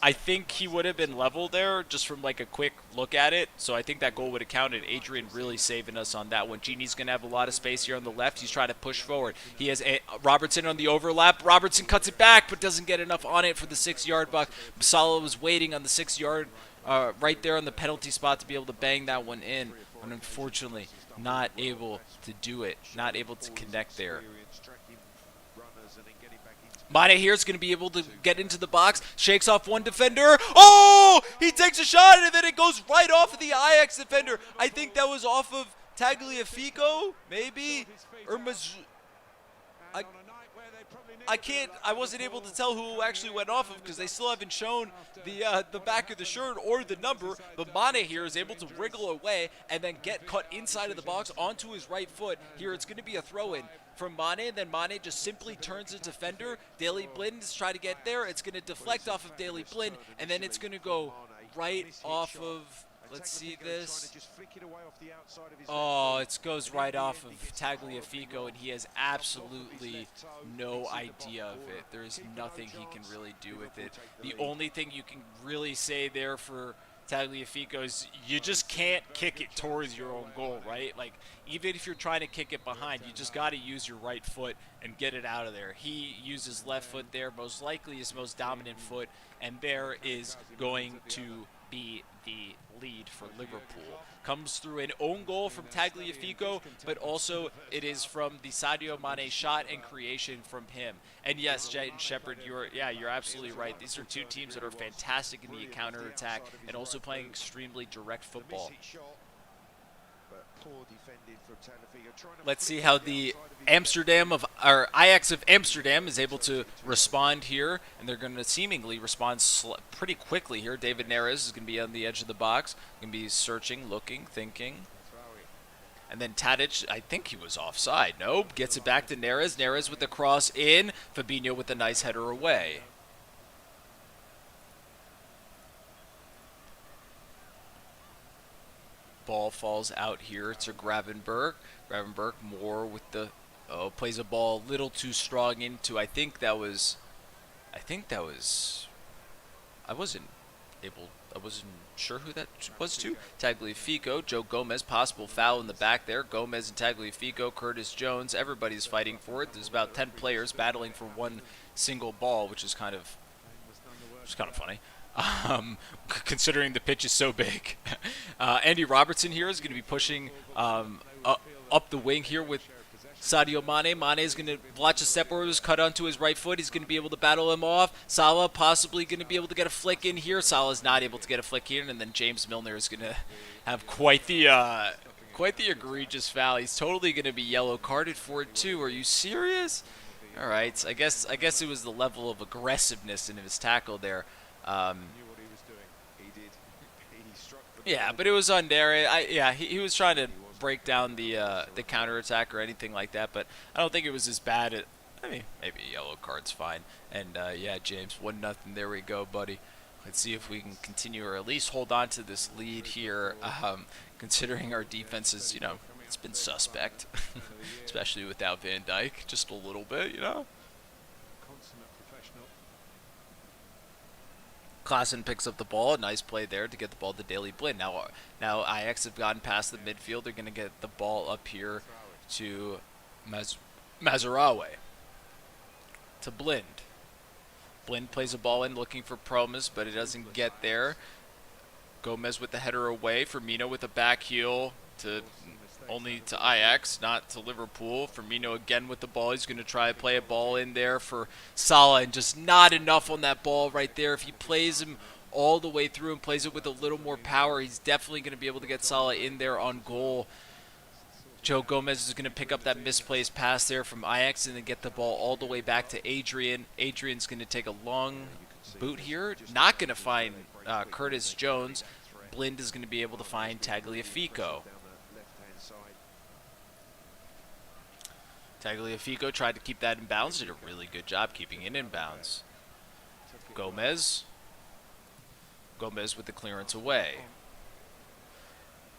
I think he would have been level there just from like a quick look at it. So I think that goal would have counted. Adrian really saving us on that one. Genie's going to have a lot of space here on the left. He's trying to push forward. He has Robertson on the overlap. Robertson cuts it back but doesn't get enough on it for the 6-yard box. Salah was waiting on the 6-yard right there on the penalty spot to be able to bang that one in. And unfortunately, not able to do it. Not able to connect there. Mane here is going to be able to get into the box, shakes off one defender. Oh! He takes a shot and then it goes right off of the Ajax defender. I think that was off of Tagliafico, maybe? Or I wasn't able to tell who actually went off of because they still haven't shown the back of the shirt or the number. But Mane here is able to wriggle away and then get cut inside of the box onto his right foot. Here it's going to be a throw-in from Mane, and then Mane just simply turns the defender. Daley Blind is trying to get there. It's going to deflect off of Daley Blind, and then it's going to go right off of, let's see this. Oh, it goes right off of Tagliafico, and he has absolutely no idea of it. There is nothing he can really do with it. The only thing you can really say there for Tagliafico is you just can't kick it towards your own goal, right? Like, even if you're trying to kick it behind, you just got to use your right foot and get it out of there. He uses left foot there, most likely his most dominant foot, and there is going to be the lead for Liverpool. Comes through an own goal from Tagliafico, but also it is from the Sadio Mane shot and creation from him. And yes, Jayden Shepherd, you're absolutely right. These are two teams that are fantastic in the counter-attack and also playing extremely direct football. Let's see how the Ajax of Amsterdam is able to respond here, and they're going to seemingly respond pretty quickly here. David Neres is going to be on the edge of the box, going to be searching, looking, thinking. And then Tadic, I think he was offside. Nope, gets it back to Neres. Neres with the cross in. Fabinho with a nice header away. Ball falls out here to Gravenberg. Gravenberg more with the plays a ball a little too strong into. I wasn't sure who that was to. Tagliafico, Joe Gomez, possible foul in the back there. Gomez and Tagliafico, Curtis Jones, everybody's fighting for it. There's about 10 players battling for one single ball, which is kind of funny. Considering the pitch is so big. Andy Robertson here is going to be pushing up the wing here with Sadio Mane. Mane is going to watch a step where it was cut onto his right foot. He's going to be able to battle him off. Salah possibly going to be able to get a flick in here. Salah's not able to get a flick here, and then James Milner is going to have quite the egregious foul. He's totally going to be yellow carded for it too. Are you serious? All right. I guess it was the level of aggressiveness in his tackle there. Yeah, but it was on there. He was trying to break down the counterattack or anything like that, but I don't think it was as bad. Maybe a yellow card's fine. And James, 1-0. There we go, buddy. Let's see if we can continue or at least hold on to this lead here. Considering our defense is, it's been suspect, especially without Van Dijk, just a little bit, Klaassen picks up the ball. A nice play there to get the ball to Daley Blind. Now Ajax have gotten past the midfield. They're going to get the ball up here to Mazarawi. To Blind. Blind plays a ball in looking for Promes, but it doesn't get there. Gomez with the header away. Firmino with the back heel only to Ajax, not to Liverpool. Firmino again with the ball. He's going to try to play a ball in there for Salah, and just not enough on that ball right there. If he plays him all the way through and plays it with a little more power, he's definitely going to be able to get Salah in there on goal. Joe Gomez is going to pick up that misplaced pass there from Ajax and then get the ball all the way back to Adrian. Adrian's going to take a long boot here. Not going to find Curtis Jones. Blind is going to be able to find Tagliafico. Tagliafico tried to keep that in bounds. Did a really good job keeping it in bounds. Gomez with the clearance away.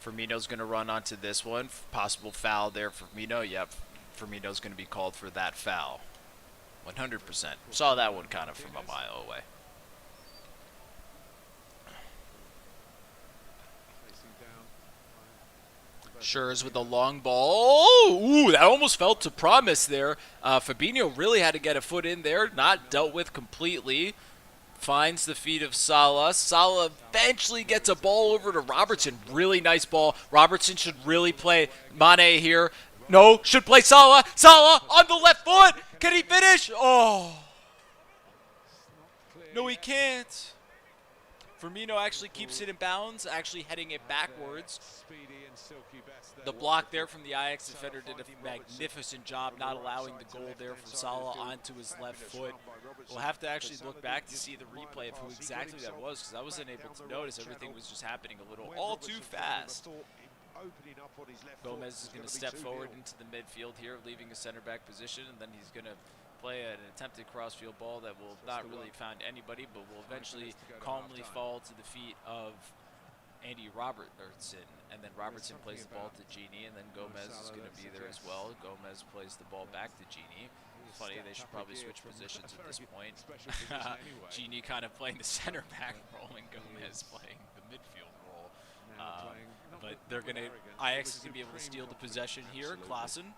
Firmino's going to run onto this one. Possible foul there for Firmino. Yep, Firmino's going to be called for that foul. 100%. Saw that one kind of from a mile away. Schurz with a long ball. Ooh, that almost felt to promise there. Fabinho really had to get a foot in there, not dealt with completely. Finds the feet of Salah. Salah eventually gets a ball over to Robertson. Really nice ball. Robertson should really play Mane here. No, should play Salah. Salah on the left foot. Can he finish? Oh. No, he can't. Firmino actually keeps it in bounds, actually heading it backwards. The block there from the Ajax defender did a magnificent job not allowing the goal there from Salah onto his left foot. We'll have to actually look back to see the replay of who exactly that was, because I wasn't able to notice. Everything was just happening a little all too fast. Gomez is going to step forward into the midfield here, leaving a center back position, and then he's going to play an attempted crossfield ball that will not really find anybody, but will eventually calmly fall to the feet of Andy Robertson, and then Robertson plays the ball to Gini, and then Gomez is going to be there as well. Gomez plays the ball back to Gini. Funny, they should probably switch positions at this point. Gini kind of playing the center back role, and Gomez playing the midfield role. But they're going to, Ajax is going to be able to steal the possession here. Klaassen.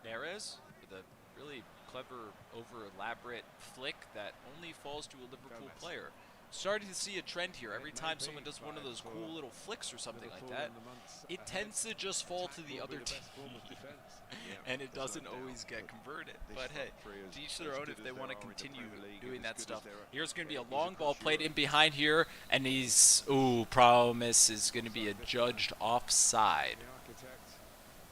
Neres with a really clever, over-elaborate flick that only falls to a Liverpool player. Starting to see a trend here. Every time someone does one of those cool little flicks or something like that, it tends to just fall to the other team. And it doesn't always get converted. But hey, to each their own if they want to continue doing that stuff. Here's going to be a long ball played in behind here, and he's, ooh, promise is going to be adjudged offside.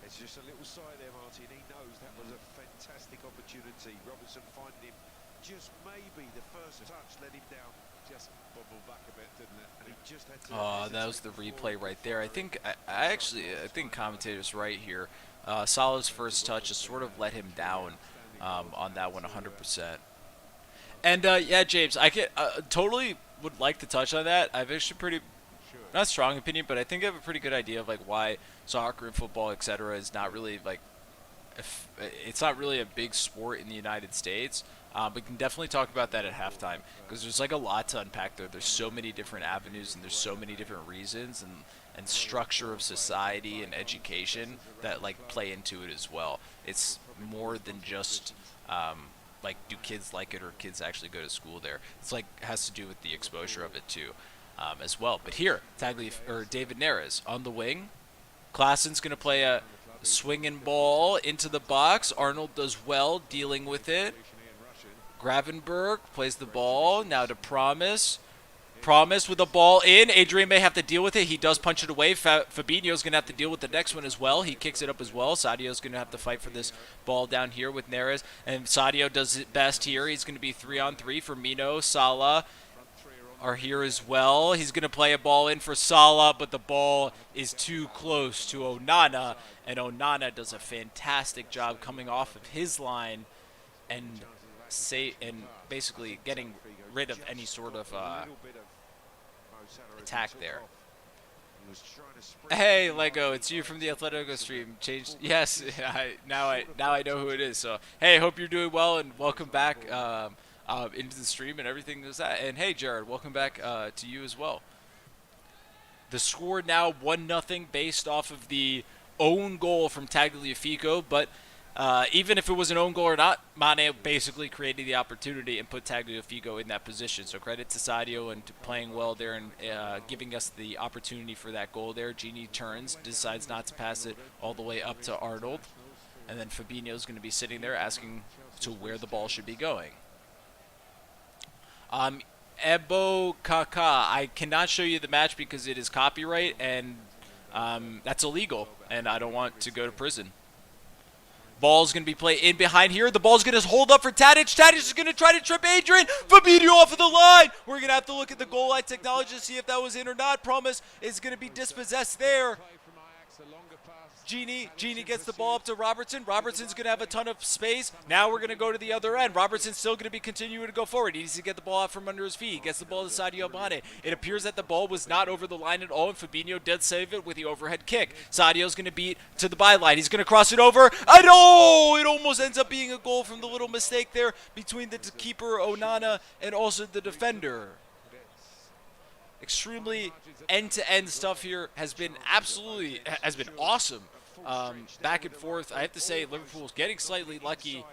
It's just a little side there, Martin. He knows that was a fantastic opportunity. Robertson finding him just maybe the first touch let him down. Just bubbled back a bit, didn't it? And he just had to. Oh, that was the replay right there. I think I think commentator's right here. Salah's first touch has sort of let him down on that one 100%. And yeah, James, I can totally would like to touch on that. I've actually pretty not strong opinion, but I think I have a pretty good idea of like why soccer and football, etc., is not really like it's not really a big sport in the United States. We can definitely talk about that at halftime because there's like a lot to unpack there. There's so many different avenues and there's so many different reasons and structure of society and education that like play into it as well. It's more than just like do kids like it or kids actually go to school there. It's like has to do with the exposure of it too as well. But here, David Neres on the wing. Klaassen's going to play a swinging ball into the box. Arnold does well dealing with it. Gravenberg plays the ball. Now to Promise. Promise with the ball in. Adrian may have to deal with it. He does punch it away. Fabinho's going to have to deal with the next one as well. He kicks it up as well. Sadio's going to have to fight for this ball down here with Neres. And Sadio does it best here. He's going to be 3-on-3. Firmino, Salah are here as well. He's going to play a ball in for Salah, but the ball is too close to Onana. And Onana does a fantastic job coming off of his line and basically getting rid of any sort of attack there. Hey Lego, it's you from the Atletico stream. Changed. Yes, now I know who it is. So hey, hope you're doing well and welcome back into the stream and everything is that. And hey Jared, welcome back to you as well. The score now 1-0 based off of the own goal from Tagliafico, but even if it was an own goal or not, Mane basically created the opportunity and put Tagliafico in that position. So credit to Sadio and to playing well there and giving us the opportunity for that goal there. Gini turns, decides not to pass it all the way up to Arnold. And then Fabinho's going to be sitting there asking to where the ball should be going. Ebo Kaka, I cannot show you the match because it is copyright and that's illegal. And I don't want to go to prison. Ball's going to be played in behind here. The ball's going to hold up for Tadic. Tadic is going to try to trip Adrian. Fabinho off of the line. We're going to have to look at the goal line technology to see if that was in or not. Promise is going to be dispossessed there. Gini gets the ball up to Robertson. Robertson's going to have a ton of space. Now we're going to go to the other end. Robertson's still going to be continuing to go forward. He needs to get the ball out from under his feet. He gets the ball to Sadio Mane. It appears that the ball was not over the line at all, and Fabinho did save it with the overhead kick. Sadio's going to beat to the byline. He's going to cross it over. And oh, it almost ends up being a goal from the little mistake there between the keeper, Onana, and also the defender. extremely end-to-end stuff here has been awesome. Back and forth. I have to say, Liverpool's getting slightly lucky.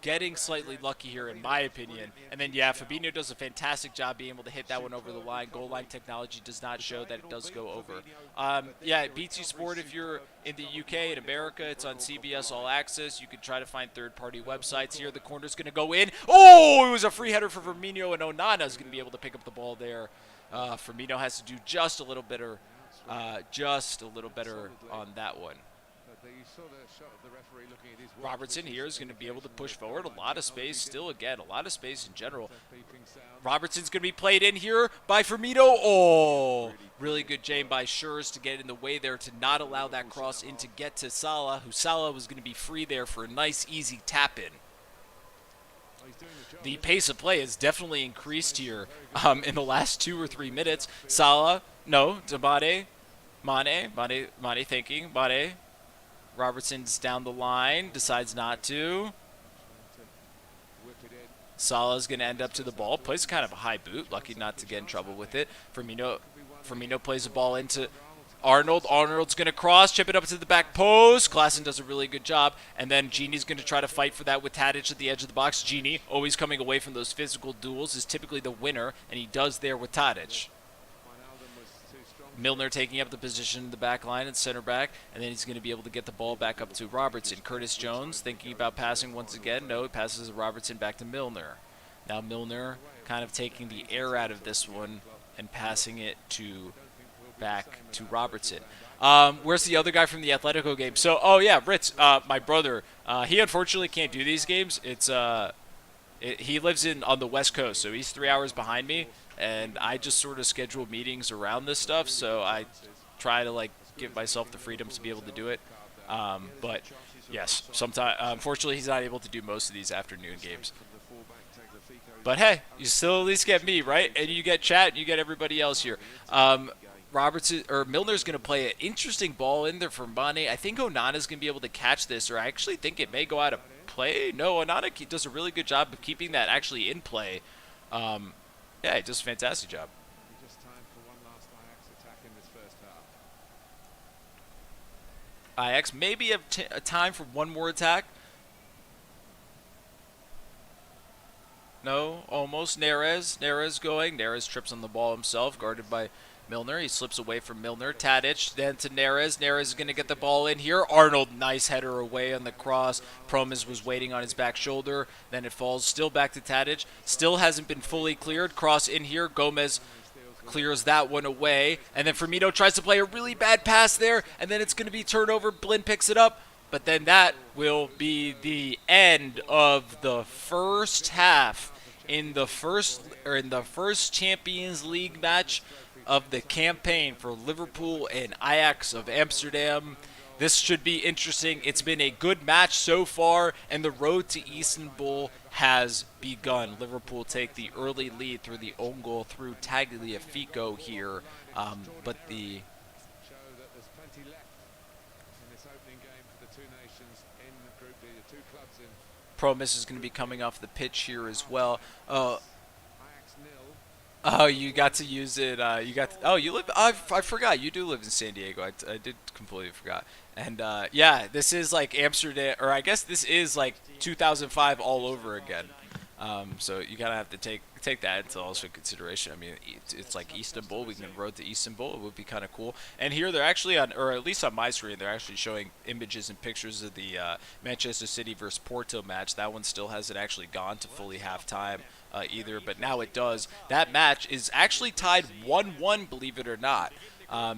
Getting slightly lucky here, in my opinion. And then, yeah, Fabinho does a fantastic job being able to hit that one over the line. Goal line technology does not show that it does go over. Yeah, BT Sport, if you're in the UK and America, it's on CBS All Access. You can try to find third-party websites here. The corner's going to go in. Oh, it was a free header for Firmino, and Onana's going to be able to pick up the ball there. Firmino has to do just a little better on that one. Robertson here is going to be able to push forward. A lot of space still, again, a lot of space in general. Robertson's going to be played in here by Firmino. Oh, really good jam by Schurz to get in the way there to not allow that cross in to get to Salah, who Salah was going to be free there for a nice, easy tap-in. The pace of play has definitely increased here in the last 2 or 3 minutes. Salah, no, to Mane thinking, Mane. Robertson's down the line, decides not to. Salah's going to end up to the ball. Plays kind of a high boot, lucky not to get in trouble with it. Firmino plays the ball into Arnold. Arnold's going to cross, chip it up to the back post. Klaassen does a really good job. And then Gini's going to try to fight for that with Tadic at the edge of the box. Gini, always coming away from those physical duels, is typically the winner, and he does there with Tadic. Milner taking up the position in the back line at center back, and then he's going to be able to get the ball back up to Robertson. Curtis Jones thinking about passing once again. No, he passes Robertson back to Milner. Now Milner kind of taking the air out of this one and passing it back to Robertson. Where's the other guy from the Atletico game? So, oh yeah, Ritz, my brother. He unfortunately can't do these games. He lives on the West Coast, so he's 3 hours behind me. And I just sort of schedule meetings around this stuff, so I try to give myself the freedom to be able to do it. But yes, sometimes unfortunately he's not able to do most of these afternoon games. But hey, you still at least get me, right? And you get chat, and you get everybody else here. Milner's going to play an interesting ball in there for Mane. I think Onana's going to be able to catch this, or I actually think it may go out of play. No, Onana does a really good job of keeping that actually in play. Yeah, he does a fantastic job. Just time for one last Ajax attack in this first half. Ajax maybe have a time for one more attack. No, almost. Neres going. Neres trips on the ball himself, guarded by Milner. He slips away from Milner. Tadic, then to Neres. Neres is going to get the ball in here. Arnold, nice header away on the cross. Promes was waiting on his back shoulder. Then it falls still back to Tadic. Still hasn't been fully cleared. Cross in here. Gomez clears that one away. And then Firmino tries to play a really bad pass there. And then it's going to be turnover. Blind picks it up. But then that will be the end of the first half in the first Champions League match of the campaign for Liverpool and Ajax of Amsterdam. This should be interesting. It's been a good match so far, and the road to Istanbul has begun. Liverpool take the early lead through the own goal through Tagliafico here, but the Show that there's plenty left in this opening game for the two nations in Group D, the two clubs in Promise is going to be coming off the pitch here as well. Ajax 0. Oh, you got to use it. You live. I forgot. You do live in San Diego. I did completely forgot. And yeah, this is like Amsterdam, or I guess this is like 2005 all over again. So you gotta have to take that into also consideration. I mean, it's like Istanbul. We can road to Istanbul. It would be kind of cool. And here they're actually on, or at least on my screen, they're actually showing images and pictures of the Manchester City versus Porto match. That one still hasn't actually gone to fully halftime either, but now it does. That match is actually tied 1-1, believe it or not,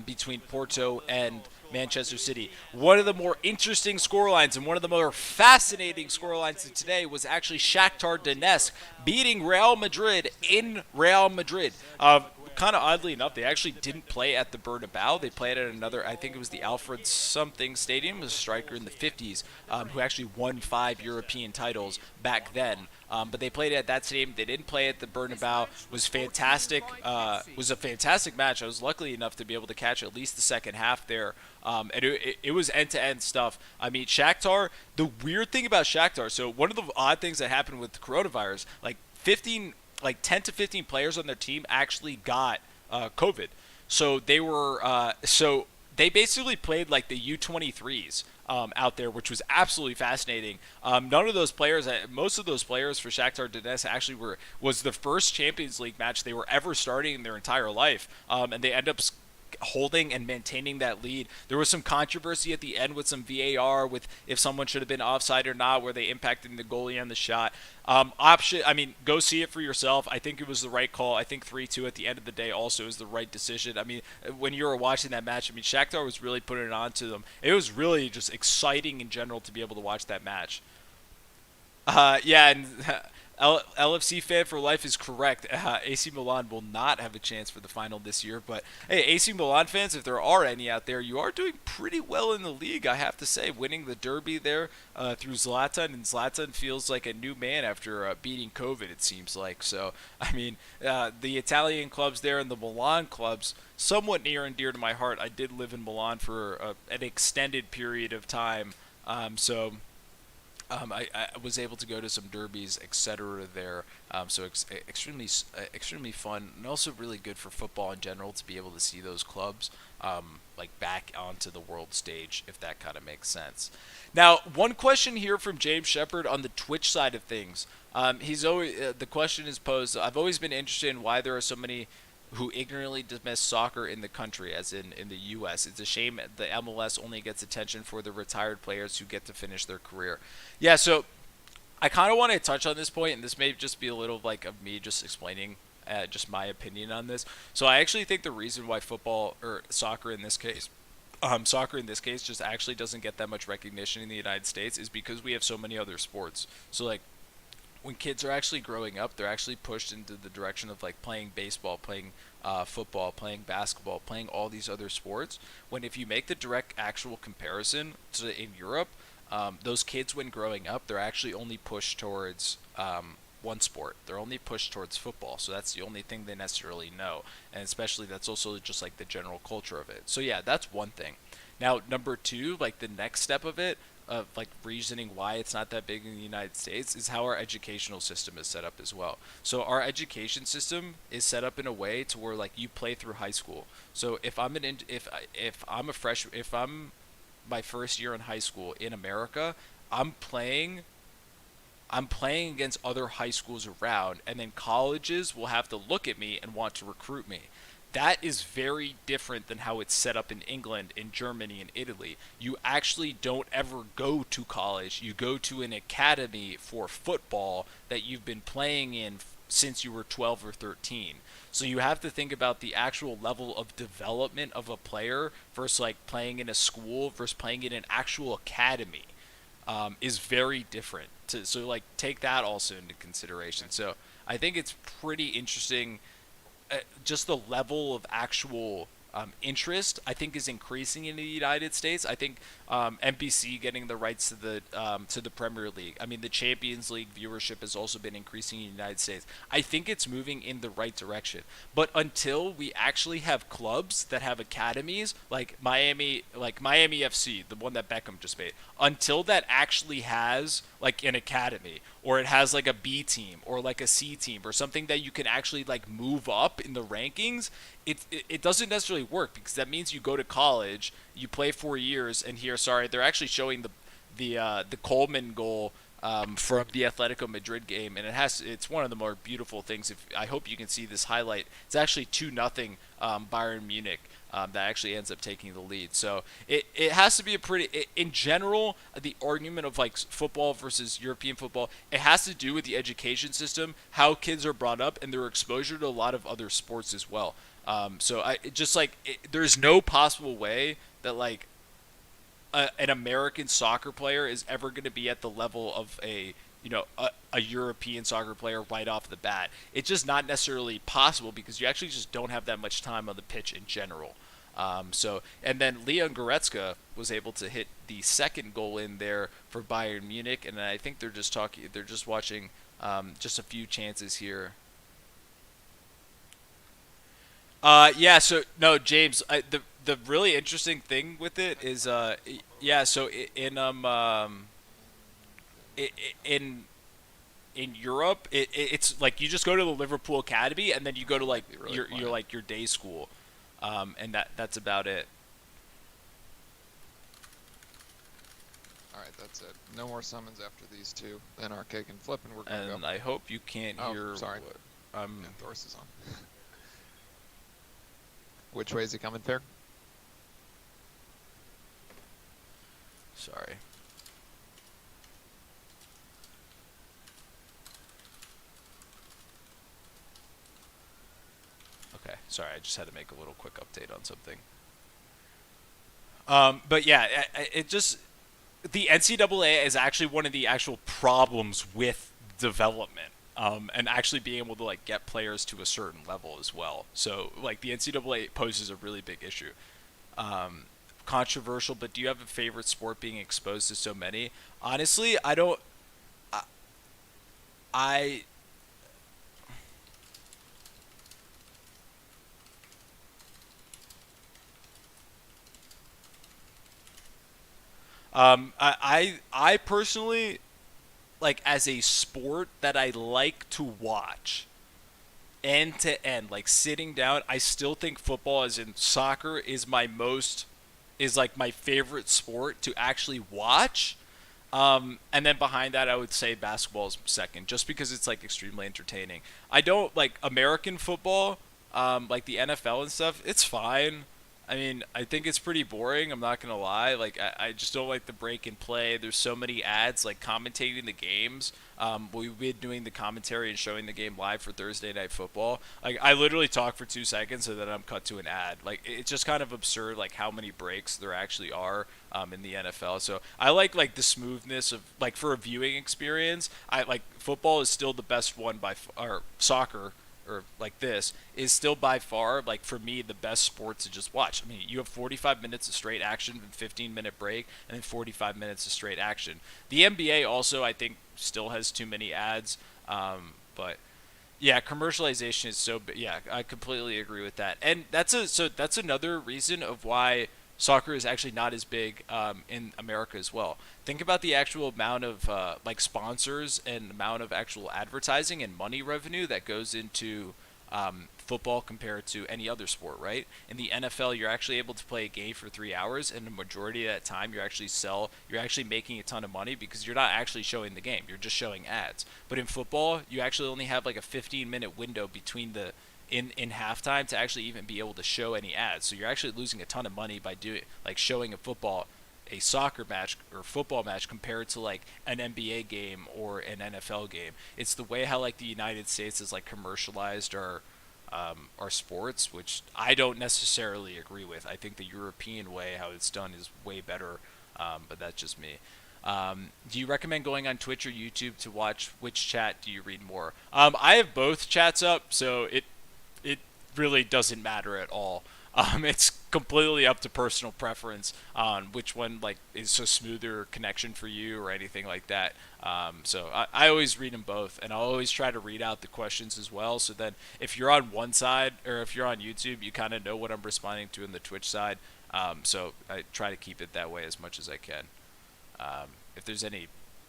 between Porto and Manchester City. One of the more interesting scorelines and one of the more fascinating scorelines of today was actually Shakhtar Donetsk beating Real Madrid in Real Madrid. Kind of oddly enough, they actually didn't play at the Bernabeu. They played at another, I think it was the Alfred something stadium. It was a striker in the 50s who actually won 5 European titles back then. But they played at that stadium. They didn't play at the Bernabeu. Was fantastic. Was a fantastic match. I was lucky enough to be able to catch at least the second half there. And it was end-to-end stuff. I mean, Shakhtar, the weird thing about Shakhtar, so one of the odd things that happened with the coronavirus, like like 10 to 15 players on their team actually got COVID. So they basically played like the U23s out there, which was absolutely fascinating. None of those players, most of those players for Shakhtar Donetsk actually was the first Champions League match they were ever starting in their entire life, and they end up holding and maintaining that lead. There was some controversy at the end with some VAR with if someone should have been offside or not, where they impacted the goalie on the shot. Go see it for yourself. I think it was the right call. I think 3-2 at the end of the day also is the right decision. I mean, when you were watching that match, Shakhtar was really putting it on to them. It was really just exciting in general to be able to watch that match. And LFC fan for life is correct. AC Milan will not have a chance for the final this year. But hey, AC Milan fans, if there are any out there, you are doing pretty well in the league, I have to say. Winning the derby there through Zlatan, and Zlatan feels like a new man after beating COVID, it seems like. So, the Italian clubs there and the Milan clubs, somewhat near and dear to my heart. I did live in Milan for an extended period of time. I was able to go to some derbies, etc. there, extremely fun, and also really good for football in general to be able to see those clubs back onto the world stage, if that kind of makes sense. Now, one question here from James Shepard on the Twitch side of things. The question is posed. I've always been interested in why there are so many who ignorantly dismiss soccer in the country, as in the U.S. It's a shame the MLS only gets attention for the retired players who get to finish their career. Yeah, so I kind of want to touch on this point, and this may just be a little of me just explaining just my opinion on this. So I actually think the reason why soccer in this case just actually doesn't get that much recognition in the United States is because we have so many other sports. So when kids are actually growing up, they're actually pushed into the direction of playing baseball, playing football, playing basketball, playing all these other sports. When if you make the direct actual comparison to in Europe, those kids when growing up, they're actually only pushed towards one sport. They're only pushed towards football. So that's the only thing they necessarily know. And especially that's also just the general culture of it. So yeah, that's one thing. Now, number two, the next step of it, of reasoning why it's not that big in the United States, is how our educational system is set up as well. So our education system is set up in a way to where you play through high school. So if I'm my first year in high school in America, I'm playing against other high schools around, and then colleges will have to look at me and want to recruit me. That is very different than how it's set up in England, in Germany, and Italy. You actually don't ever go to college. You go to an academy for football that you've been playing in since you were 12 or 13. So you have to think about the actual level of development of a player versus playing in a school versus playing in an actual academy is very different. So take that also into consideration. So I think it's pretty interesting. Just the level of actual interest, I think, is increasing in the United States. I think NBC getting the rights to the Premier League. The Champions League viewership has also been increasing in the United States. I think it's moving in the right direction. But until we actually have clubs that have academies, like Miami FC, the one that Beckham just made, until that actually has an academy, or it has a B team or a C team or something that you can actually move up in the rankings, it doesn't necessarily work, because that means you go to college, you play 4 years, and they're actually showing the Coleman goal from the Atletico Madrid game, and it's one of the more beautiful things. I hope you can see this highlight. It's actually 2-0 Bayern Munich. That actually ends up taking the lead. So it has to be in general, the argument of football versus European football, it has to do with the education system, how kids are brought up, and their exposure to a lot of other sports as well. There's no possible way that an American soccer player is ever going to be at the level of a European soccer player right off the bat. It's just not necessarily possible, because you actually just don't have that much time on the pitch in general. And then Leon Goretzka was able to hit the second goal in there for Bayern Munich, and I think they're just watching just a few chances here. So no, James, the really interesting thing with it is in in Europe, it's like you just go to the Liverpool Academy and then you go to like Really your like your day school, and that's about it. All right, that's it. No more summons after these two. Then our kick and flip, and we're gonna And go. I hope you can't Oh, hear. sorry. What, Yeah, Thor's is on. Which way is he coming, Fair? sorry. Okay, sorry. I just had to make a little quick update on something. But yeah, it just the NCAA is actually one of the actual problems with development, and actually being able to like get players to a certain level as well. So like the NCAA poses a really big issue. Controversial, but do you have a favorite sport being exposed to so many? Honestly, I don't. I I personally like as a sport that I like to watch end to end, like sitting down. I still think football, as in soccer, is like my favorite sport to actually watch. And then behind that, I would say basketball is second, just because it's like extremely entertaining. I don't like American football, like the NFL and stuff. It's fine. I mean, I think it's pretty boring. I'm not gonna lie. Like, I just don't like the break and play. There's so many ads, like commentating the games. We've been doing the commentary and showing the game live for Thursday Night Football. Like, I literally talk for 2 seconds and then I'm cut to an ad. Like, it's just kind of absurd, like how many breaks there actually are in the NFL. So I like the smoothness of like for a viewing experience. I like football is still the best one or soccer or like this is still by far like for me the best sport to just watch. I mean, you have 45 minutes of straight action and 15-minute break and then 45 minutes of straight action. The NBA also I think still has too many ads, but yeah, commercialization is so yeah, I completely agree with that. And that's another reason of why soccer is actually not as big in America as well. Think about the actual amount of like sponsors and amount of actual advertising and money revenue that goes into football compared to any other sport, right? In the NFL, you're actually able to play a game for 3 hours, and the majority of that time, you're actually making a ton of money because you're not actually showing the game. You're just showing ads. But in football, you actually only have like a 15-minute window between the in halftime to actually even be able to show any ads. So you're actually losing a ton of money by doing like showing a soccer match or football match compared to like an NBA game or an NFL game. It's the way how like the United States has like commercialized our sports, which I don't necessarily agree with. I think the European way how it's done is way better, but that's just me. Do you recommend going on Twitch or YouTube to watch? Which chat do you read more? I have both chats up, so it really doesn't matter at all. It's completely up to personal preference on which one like is a smoother connection for you or anything like that. So I always read them both, and I'll always try to read out the questions as well. So then if you're on one side or if you're on YouTube, you kind of know what I'm responding to in the Twitch side. So I try to keep it that way as much as I can. If there's any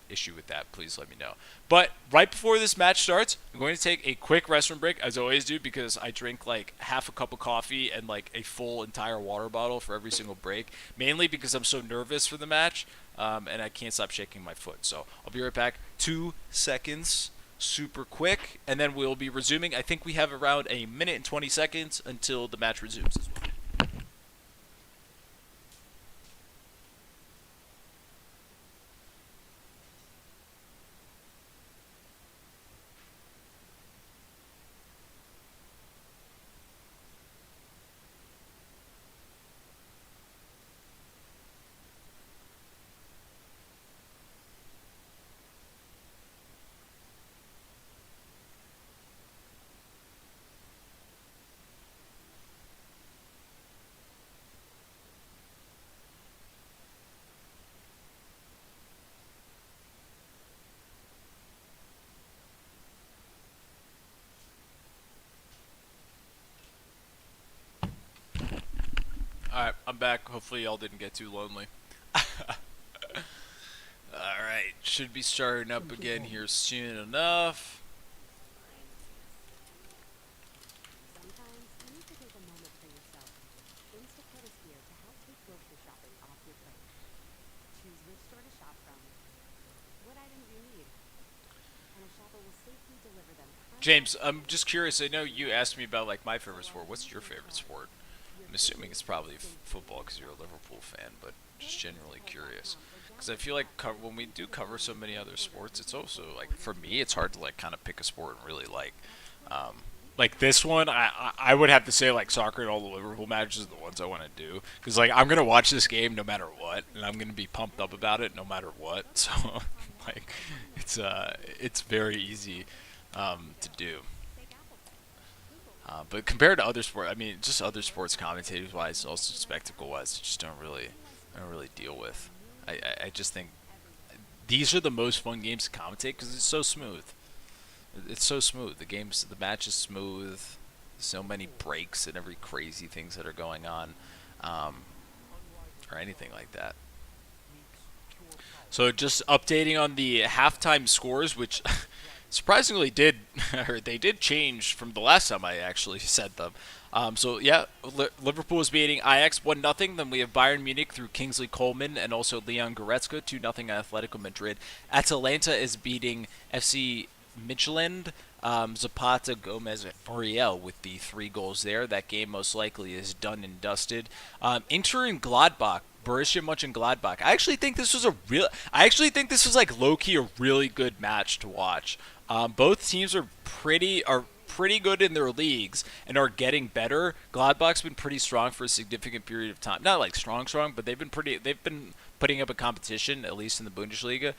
issue with that, please let me know. But right before this match starts, I'm going to take a quick restroom break, as I always do, because I drink like half a cup of coffee and like a full entire water bottle for every single break, mainly because I'm so nervous for the match, and I can't stop shaking my foot. So I'll be right back. 2 seconds, super quick, and then we'll be resuming. I think we have around a minute and 20 seconds until the match resumes as well. Alright, I'm back. Hopefully y'all didn't get too lonely. Alright, Should be starting up again here soon enough. Sometimes you need to take a moment for yourself. Instacart is here to help take grocery shopping off your plate. Choose which store to shop from, what items you need, and a shopper will safely deliver them. James, I'm just curious. I know you asked me about like my favorite sport. What's your favorite sport? I'm assuming it's probably football because you're a Liverpool fan, but just generally curious. Because I feel like when we do cover so many other sports, it's also like for me, it's hard to like kind of pick a sport and really like. Like this one, I would have to say like soccer and all the Liverpool matches are the ones I want to do because like I'm gonna watch this game no matter what, and I'm gonna be pumped up about it no matter what. So like it's very easy to do. But compared to other sports, I mean, just other sports commentators wise, also spectacle wise, I just don't really deal with. I just think these are the most fun games to commentate because it's so smooth. It's so smooth. The match is smooth. So many breaks and every crazy things that are going on, or anything like that. So just updating on the halftime scores, which surprisingly they did change from the last time I actually said them. So yeah, Liverpool is beating Ajax 1-0. Then we have Bayern Munich through Kingsley Coleman and also Leon Goretzka 2-0 Atletico Madrid. Atalanta is beating FC Midtjylland. Zapata, Gomez, and Muriel with the 3 goals there. That game most likely is done and dusted. Inter and Gladbach. Borussia Mönchengladbach. I actually think this was like low key a really good match to watch. Both teams are pretty good in their leagues and are getting better. Gladbach's been pretty strong for a significant period of time. Not like strong, but they've been putting up a competition, at least in the Bundesliga,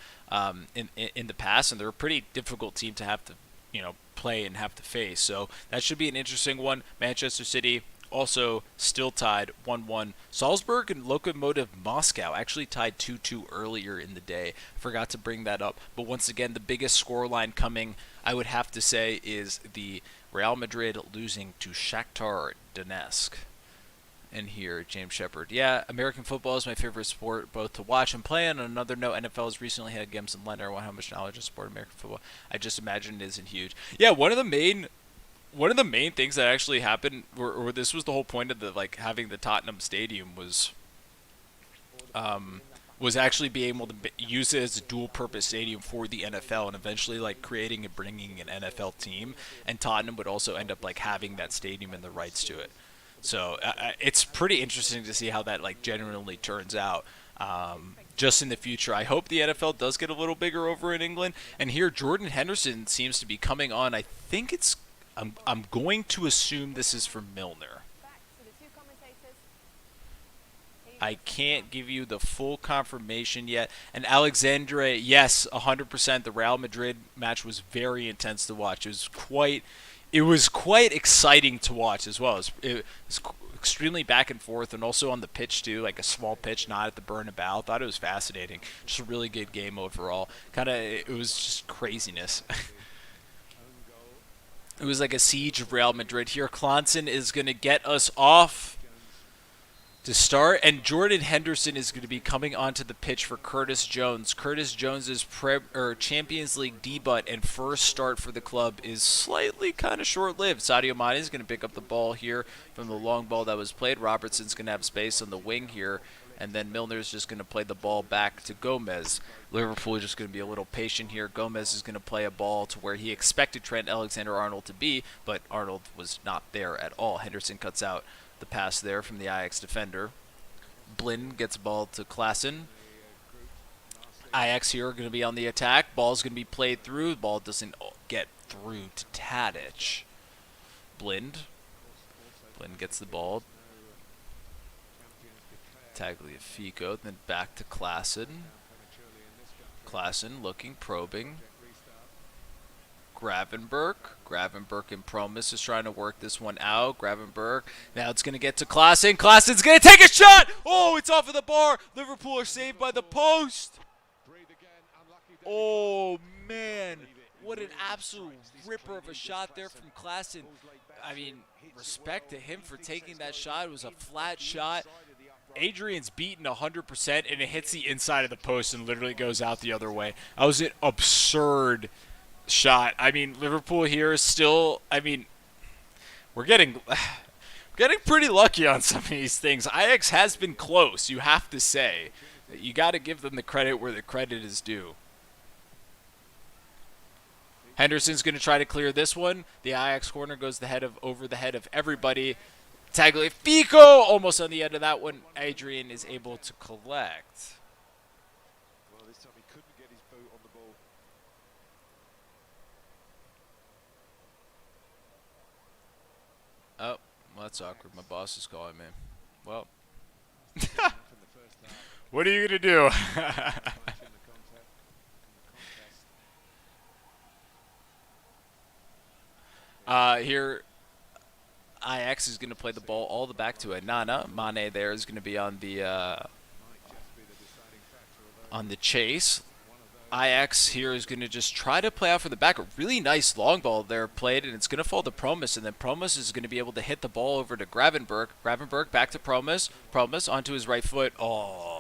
in the past, and they're a pretty difficult team to have to, play and have to face. So that should be an interesting one. Manchester City also still tied 1-1. Salzburg and Lokomotiv Moscow actually tied 2-2 earlier in the day. Forgot to bring that up. But once again, the biggest scoreline coming, I would have to say, is the Real Madrid losing to Shakhtar Donetsk. And here, James Shepard. Yeah, American football is my favorite sport, both to watch and play. And on another note, NFL has recently had games in London. I want how much knowledge of sport American football. I just imagine it isn't huge. Yeah, one of the main things that actually happened, or this was the whole point of the having the Tottenham Stadium was actually being able to use it as a dual-purpose stadium for the NFL, and eventually creating and bringing an NFL team. And Tottenham would also end up having that stadium and the rights to it. So it's pretty interesting to see how that genuinely turns out. Just in the future, I hope the NFL does get a little bigger over in England. And here, Jordan Henderson seems to be coming on. I think it's. I'm going to assume this is for Milner. I can't give you the full confirmation yet. And Alexandre, yes, 100%. The Real Madrid match was very intense to watch. It was quite exciting to watch as well. It was extremely back and forth, and also on the pitch too, like a small pitch, not at the Bernabeu. Thought it was fascinating. Just a really good game overall. It was just craziness. It was like a siege of Real Madrid here. Klaassen is going to get us off to start, and Jordan Henderson is going to be coming onto the pitch for Curtis Jones. Curtis Jones's Champions League debut and first start for the club is slightly kind of short-lived. Sadio Mane is going to pick up the ball here from the long ball that was played. Robertson's going to have space on the wing here, and then Milner's just going to play the ball back to Gomez. Liverpool is just going to be a little patient here. Gomez is going to play a ball to where he expected Trent Alexander-Arnold to be, but Arnold was not there at all. Henderson cuts out the pass there from the Ajax defender. Blind gets ball to Klaassen. Ajax here are going to be on the attack. Ball's going to be played through. The ball doesn't get through to Tadic. Blind gets the ball. Tagliafico, then back to Klaassen. Klaassen looking, probing. Gravenberch and Promise is trying to work this one out. Gravenberch. Now it's going to get to Klaassen. Klaassen's going to take a shot. Oh, it's off of the bar. Liverpool are saved by the post. Oh, man. What an absolute ripper of a shot there from Klaassen. I mean, respect to him for taking that shot. It was a flat shot. Adrian's beaten 100% and it hits the inside of the post and literally goes out the other way. That was an absurd shot. I mean, Liverpool here is still, I mean, we're getting pretty lucky on some of these things. Ajax has been close, you have to say. You got to give them the credit where the credit is due. Henderson's going to try to clear this one. The Ajax corner goes over the head of everybody. Tagliafico almost on the end of that one. Adrian is able to collect. Well, this time he couldn't get his boot on the ball. Oh, well, that's awkward. My boss is calling me. Well, what are you going to do? Here, Ajax is going to play the ball all the back to Nana. Mane there is going to be on the chase. Ajax here is going to just try to play out from the back. A really nice long ball there played, and it's going to fall to Promise, and then Promise is going to be able to hit the ball over to Gravenberg. Gravenberg back to Promise. Promise onto his right foot. Oh.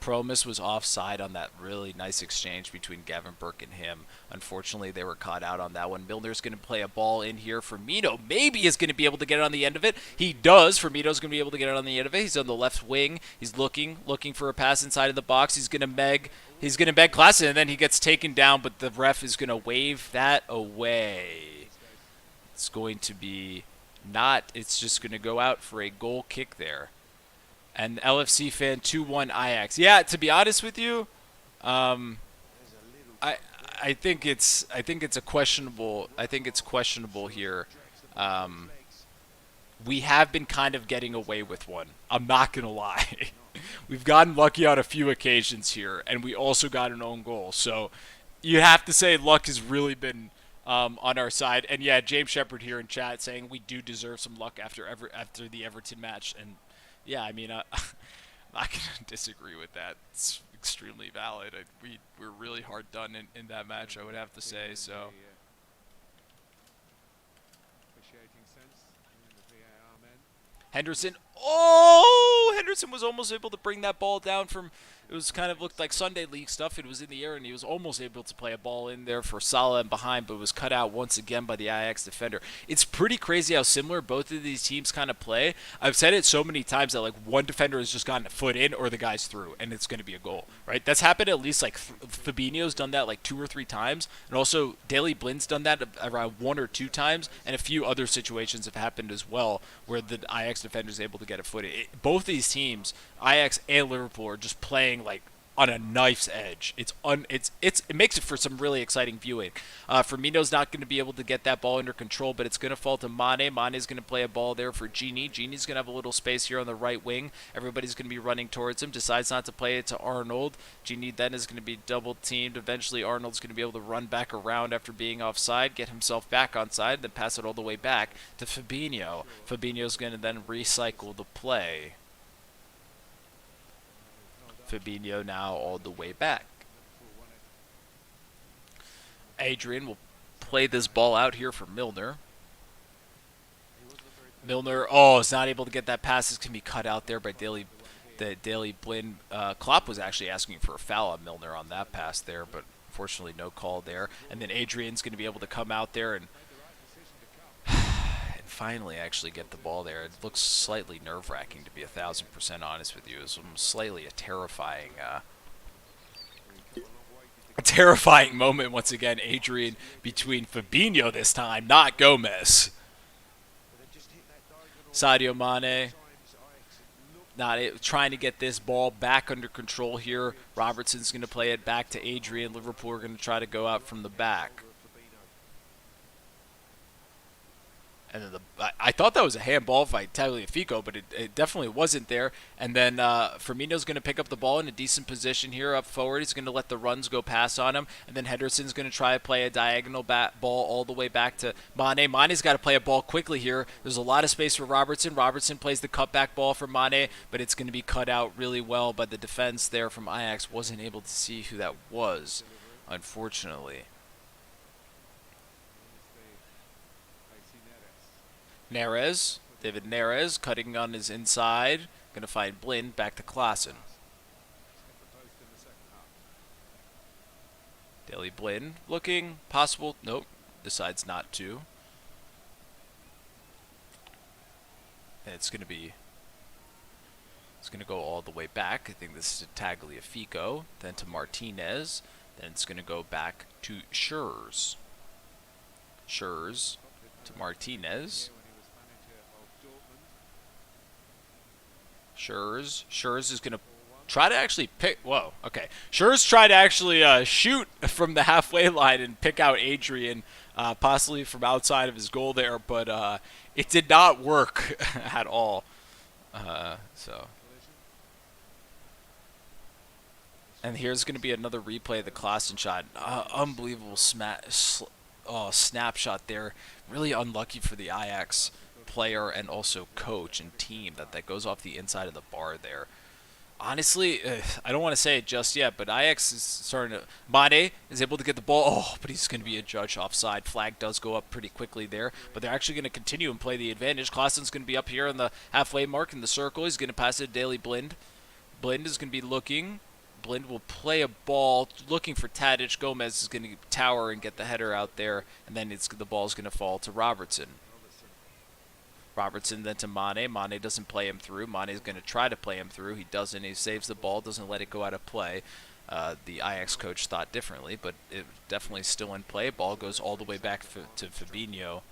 Promise was offside on that really nice exchange between Gravenberg and him. Unfortunately, they were caught out on that one. Milner's going to play a ball in here. Firmino maybe is going to be able to get it on the end of it. He does. Firmino's going to be able to get it on the end of it. He's on the left wing. He's looking for a pass inside of the box. He's going to meg Klaassen, and then he gets taken down, but the ref is going to wave that away. It's going to be it's just going to go out for a goal kick there. And LFC fan 2-1 Ajax. Yeah, to be honest with you, I think it's questionable here. We have been kind of getting away with one. I'm not gonna lie. We've gotten lucky on a few occasions here, and we also got an own goal. So you have to say luck has really been on our side. And yeah, James Shepard here in chat saying we do deserve some luck after the Everton match. And yeah, I mean, I'm not going to disagree with that. It's extremely valid. We were really hard done in that match, I would have to say. So. Henderson. Oh, Henderson was almost able to bring that ball down from. It was kind of looked like Sunday League stuff. It was in the air, and he was almost able to play a ball in there for Salah and behind, but was cut out once again by the Ajax defender. It's pretty crazy how similar both of these teams kind of play. I've said it so many times that like one defender has just gotten a foot in, or the guy's through, and it's going to be a goal, right? That's happened at least like Fabinho's done that like 2 or 3 times, and also Daley Blind's done that around 1 or 2 times, and a few other situations have happened as well where the Ajax defender is able to get a foot in. Both these teams, Ajax and Liverpool, are just playing like on a knife's edge. It makes it for some really exciting viewing. Firmino's not going to be able to get that ball under control, but it's going to fall to Mane. Mane's going to play a ball there for Gini. Gini's going to have a little space here on the right wing. Everybody's going to be running towards him. Decides not to play it to Arnold. Gini then is going to be double teamed. Eventually Arnold's going to be able to run back around after being offside, get himself back onside, then pass it all the way back to Fabinho. Fabinho's going to then recycle the play. Fabinho now all the way back. Adrian will play this ball out here for Milner. Milner, is not able to get that pass. It's going to be cut out there by Daley Blind. Klopp was actually asking for a foul on Milner on that pass there, but unfortunately no call there. And then Adrian's going to be able to come out there and finally actually get the ball there. It looks slightly nerve-wracking, to be 1,000% honest with you. It's slightly a terrifying moment once again. Adrian between Fabinho this time, not Gomez. Sadio Mane trying to get this ball back under control here. Robertson's going to play it back to Adrian. Liverpool are going to try to go out from the back. And then I thought that was a handball by Tagliafico, but it definitely wasn't there. And then Firmino's going to pick up the ball in a decent position here up forward. He's going to let the runs go past on him. And then Henderson's going to try to play a diagonal ball all the way back to Mane. Mane's got to play a ball quickly here. There's a lot of space for Robertson. Robertson plays the cutback ball for Mane, but it's going to be cut out really well by the defense there from Ajax. Wasn't able to see who that was, unfortunately. Neres David Neres cutting on his inside. Going to find Blind, back to Klaassen. Daley Blind looking, possible, nope, decides not to. And it's going to go all the way back. I think this is to Tagliafico, then to Martinez, then it's going to go back to Schurz. Schurz to Martinez. Schurz is going to try to actually pick. Whoa, okay. Schurz tried to actually shoot from the halfway line and pick out Adrian, possibly from outside of his goal there, but it did not work at all. And here's going to be another replay of the Klaassen shot. Unbelievable snapshot there. Really unlucky for the Ajax player and also coach and team that goes off the inside of the bar there. Honestly, I don't want to say it just yet, but Ajax is starting to... Mane is able to get the ball. Oh, but he's going to be adjudged offside. Flag does go up pretty quickly there, but they're actually going to continue and play the advantage. Klaassen's going to be up here in the halfway mark in the circle. He's going to pass it to Daley Blind. Blind is going to be looking. Blind will play a ball looking for Tadic. Gomez is going to tower and get the header out there, and then the ball's going to fall to Robertson. Robertson then to Mane. Mane doesn't play him through. Mane is going to try to play him through. He doesn't. He saves the ball, doesn't let it go out of play. The Ajax coach thought differently, but it definitely still in play. Ball goes all the way back to Fabinho.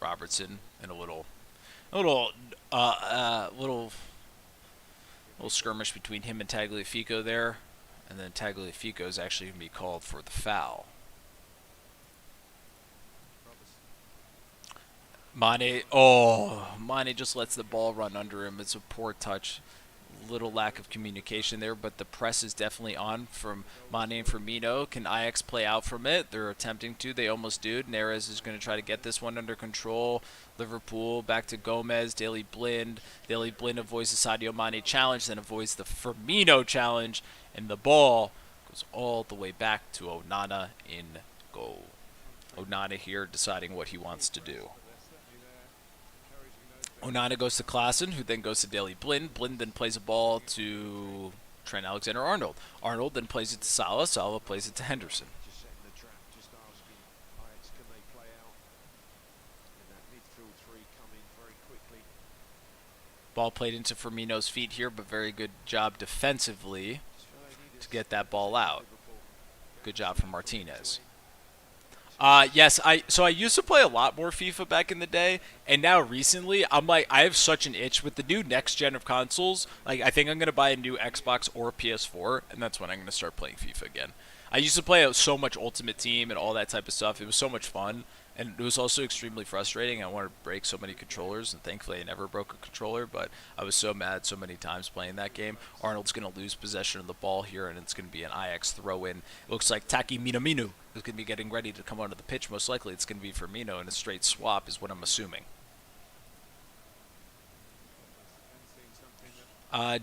Robertson and a little skirmish between him and Tagliafico there. And then Tagliafico is actually going to be called for the foul. Mane just lets the ball run under him. It's a poor touch. Little lack of communication there, but the press is definitely on from Mane and Firmino. Can Ajax play out from it? They're attempting to. They almost do. Neres is going to try to get this one under control. Liverpool back to Gomez. Daley Blind. Daley Blind avoids the Sadio Mane challenge, then avoids the Firmino challenge, and the ball goes all the way back to Onana in goal. Onana here deciding what he wants to do. Onana goes to Klaassen, who then goes to Daley Blind. Blind then plays a ball to Trent Alexander-Arnold. Arnold then plays it to Salah. Salah plays it to Henderson. Ball played into Firmino's feet here, but very good job defensively to get that ball out. Good job from Martinez. Yes, I used to play a lot more FIFA back in the day, and now recently I'm like, I have such an itch with the new next gen of consoles. Like, I think I'm gonna buy a new Xbox or PS4, and that's when I'm gonna start playing FIFA again. I used to play so much Ultimate Team and all that type of stuff. It was so much fun, and it was also extremely frustrating. I wanted to break so many controllers, and thankfully I never broke a controller, but I was so mad so many times playing that game. Arnold's going to lose possession of the ball here, and it's going to be an Ajax throw-in. It looks like Taki Minamino is going to be getting ready to come onto the pitch. Most likely it's going to be Firmino, and a straight swap is what I'm assuming.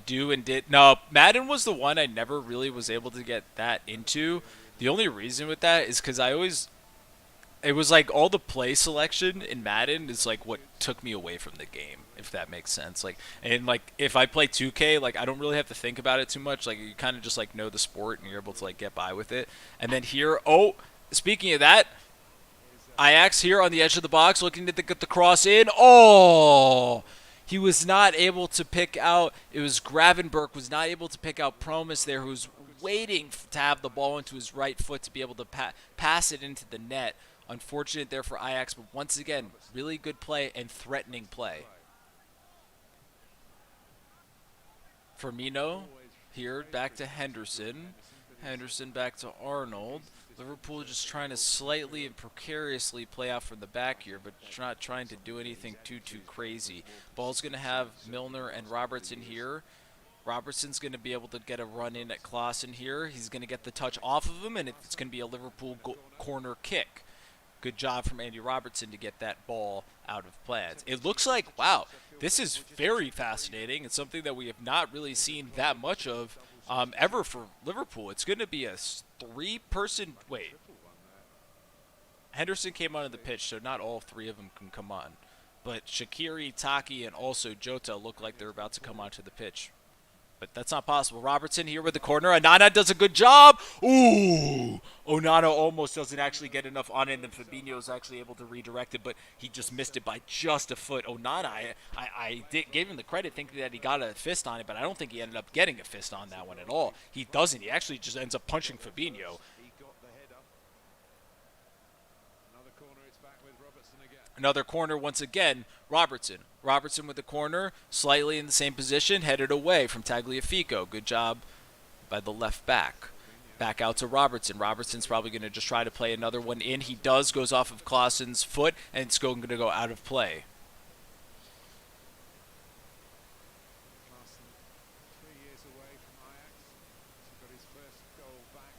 Do and did. No, Madden was the one I never really was able to get that into. The only reason with that is because it was like all the play selection in Madden is like what took me away from the game, if that makes sense. Like, and like if I play 2K, like I don't really have to think about it too much. Like you kind of just like know the sport and you're able to like get by with it. And then here, oh, speaking of that, Ajax here on the edge of the box looking to get the cross in. Oh, he was not able to pick out. It was Gravenberg was not able to pick out Promise there, who's waiting to have the ball into his right foot to be able to pass it into the net. Unfortunate there for Ajax, but once again, really good play and threatening play. Firmino here, back to Henderson. Henderson back to Arnold. Liverpool just trying to slightly and precariously play out from the back here, but not trying to do anything too crazy. Ball's going to have Milner and Robertson here. Robertson's going to be able to get a run in at Klaassen here. He's going to get the touch off of him, and it's going to be a Liverpool corner kick. Good job from Andy Robertson to get that ball out of plans. It looks like, wow, this is very fascinating. It's something that we have not really seen that much of ever for Liverpool. It's going to be a three-person, wait, Henderson came onto the pitch, so not all three of them can come on. But Shaqiri, Taki, and also Jota look like they're about to come onto the pitch. But that's not possible. Robertson here with the corner. Onana does a good job. Ooh! Onana almost doesn't actually get enough on it, and then Fabinho is actually able to redirect it, but he just missed it by just a foot. Onana, gave him the credit thinking that he got a fist on it, but I don't think he ended up getting a fist on that one at all. He doesn't. He actually just ends up punching Fabinho. He got the header. Another corner, it's back with Robertson again. Another corner once again. Robertson. Robertson with the corner, slightly in the same position, headed away from Tagliafico. Good job by the left back. Back out to Robertson. Robertson's probably going to just try to play another one in. He does, goes off of Klaasen's foot, and it's going to go out of play. Klaasen, 3 years away from Ajax. He's got his first goal back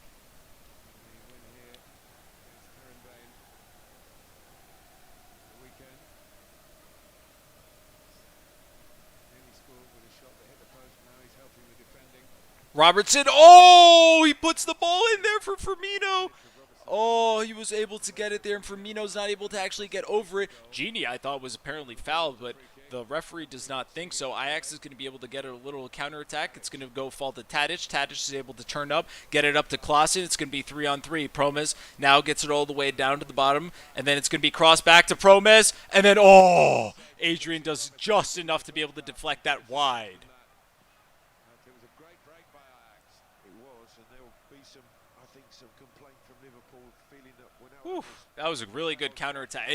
in the win here against Herenveen the weekend. Nearly scored with a shot that hit the post. Now he's helping the defending. Robertson, oh, he puts the ball in there for Firmino. Oh, he was able to get it there, and Firmino's not able to actually get over it. Genie, I thought, was apparently fouled, but the referee does not think so. Ajax is going to be able to get a little counterattack. It's going to go fall to Tadic. Tadic is able to turn up, get it up to Klaasen. It's going to be 3-on-3. Promes now gets it all the way down to the bottom, and then it's going to be crossed back to Promes, and then, oh, Adrian does just enough to be able to deflect that wide. It was a great break by Ajax. It was, and there will be some, I think, some complaint from Liverpool feeling that when Whew, that was a really good counterattack.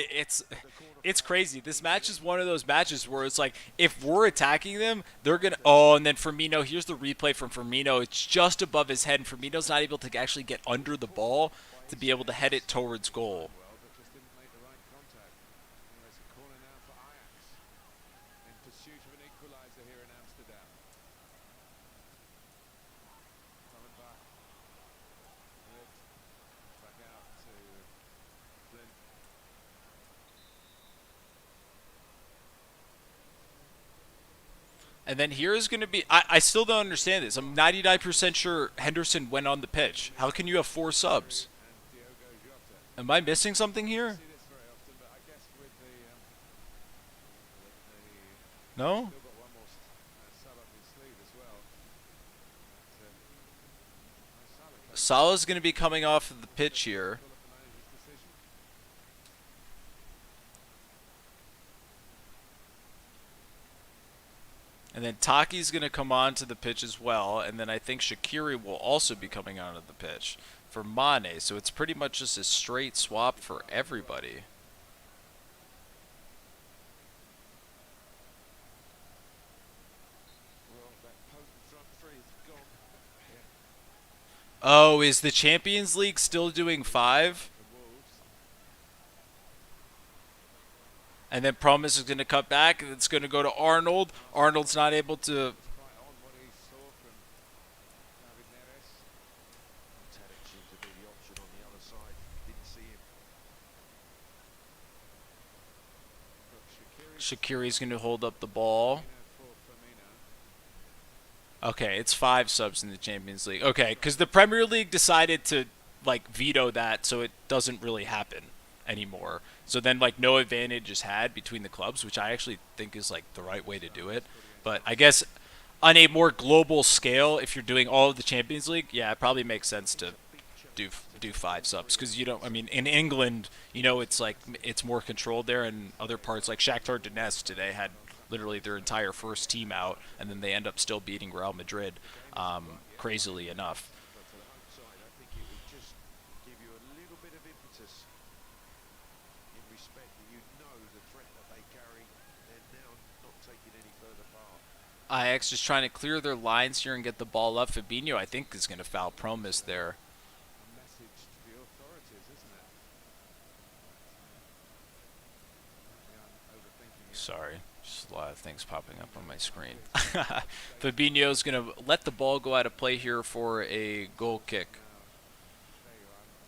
It's crazy. This match is one of those matches where it's like, if we're attacking them, they're going to... Oh, and then Firmino, here's the replay from Firmino. It's just above his head, and Firmino's not able to actually get under the ball to be able to head it towards goal. Well, but just didn't make the right contact. Anyway, it's a corner now for Ajax in pursuit of an equaliser here in Amsterdam. Coming back. Back out to Flynn. And then here is going to be... I still don't understand this. I'm 99% sure Henderson went on the pitch. How can you have 4 subs? And Diogo Jota. Am I missing something here? See this very often, but I guess with the No? still got one more sub up his sleeve as well. But, Salah's going to be coming off of the pitch here. pull up the manager's decision. And then Taki's going to come onto the pitch as well. And then I think Shaqiri will also be coming onto the pitch for Mane. So it's pretty much just a straight swap for everybody. well, that potent front three is gone. Oh, is the Champions League still doing 5? The Wolves. And then Promise is going to cut back. And it's going to go to Arnold. Arnold's not able to... Quite on what he saw from David Neres. Tadic seemed to be the option on the other side. Didn't see him. But Shaqiri's going to hold up the ball. for Firmino. Okay, it's 5 subs in the Champions League. Okay, because the Premier League decided to, like, veto that, so it doesn't really happen anymore. So then, like, no advantage is had between the clubs, which I actually think is, like, the right way to do it. But I guess on a more global scale, if you're doing all of the Champions League, yeah, it probably makes sense to do 5 subs. Because, you don't, I mean, in England, you know, it's, like, it's more controlled there, and other parts, like Shakhtar Donetsk today had literally their entire first team out, and then they end up still beating Real Madrid, crazily enough. But for the home side, I think it would just give you a little bit of impetus in respect that you know the threat that they carry. They're now not taking any further part. Ajax just trying to clear their lines here and get the ball up. Fabinho, I think, is going to foul Promise there. A message to the authorities, isn't it? I'm overthinking it. Sorry, just a lot of things popping up on my screen. Fabinho's going to let the ball go out of play here for a goal kick.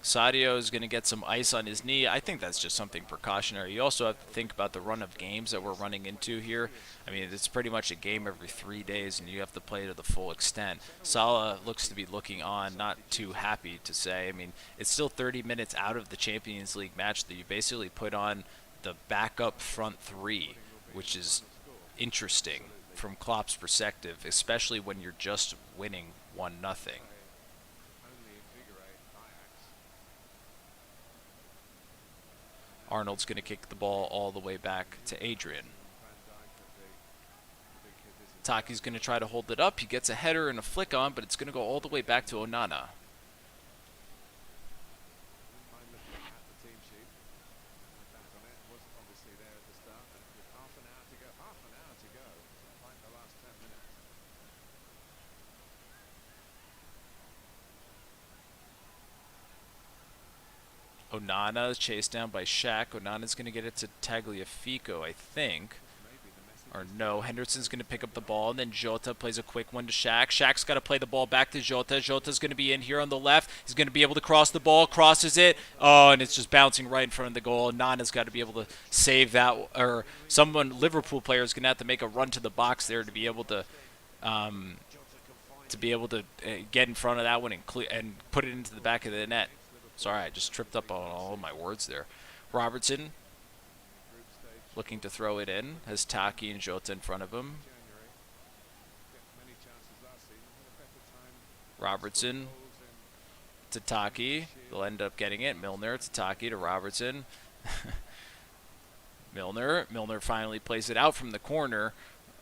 Sadio is going to get some ice on his knee. I think that's just something precautionary. You also have to think about the run of games that we're running into here. I mean, it's pretty much a game every 3 days, and you have to play to the full extent. Salah looks to be looking on, not too happy to say. I mean, it's still 30 minutes out of the Champions League match that you basically put on the backup front three, which is interesting from Klopp's perspective, especially when you're just winning 1-0. Only invigorate Ajax. Arnold's going to kick the ball all the way back to Adrian. Van Dijk at the big hit is Taki's going to try to hold it up. He gets a header and a flick on, but it's going to go all the way back to Onana. mind looking at the team sheet. Back on it, wasn't obviously there at the start. And with half an hour to go, like the last 10 minutes. Onana is chased down by Shaq. Onana's going to get it to Tagliafico, I think. Maybe the message Or no, Henderson's going to pick up the ball, and then Jota plays a quick one to Shaq. Shaq's got to play the ball back to Jota. Jota's going to be in here on the left. He's going to be able to cross the ball, crosses it. Oh, and it's just bouncing right in front of the goal. Nana's got to be able to save that, or someone, Liverpool player, is going to have to make a run to the box there to be able to get in front of that one and put it into the back of the net. Sorry, I just tripped up on all of my words there. Robertson looking to throw it in. Has Taki and Jota in front of him. January. Get many chances last season. Had a better time. Robertson Goals in to Taki. They'll end up getting it. Milner to Taki to Robertson. Milner finally plays it out from the corner.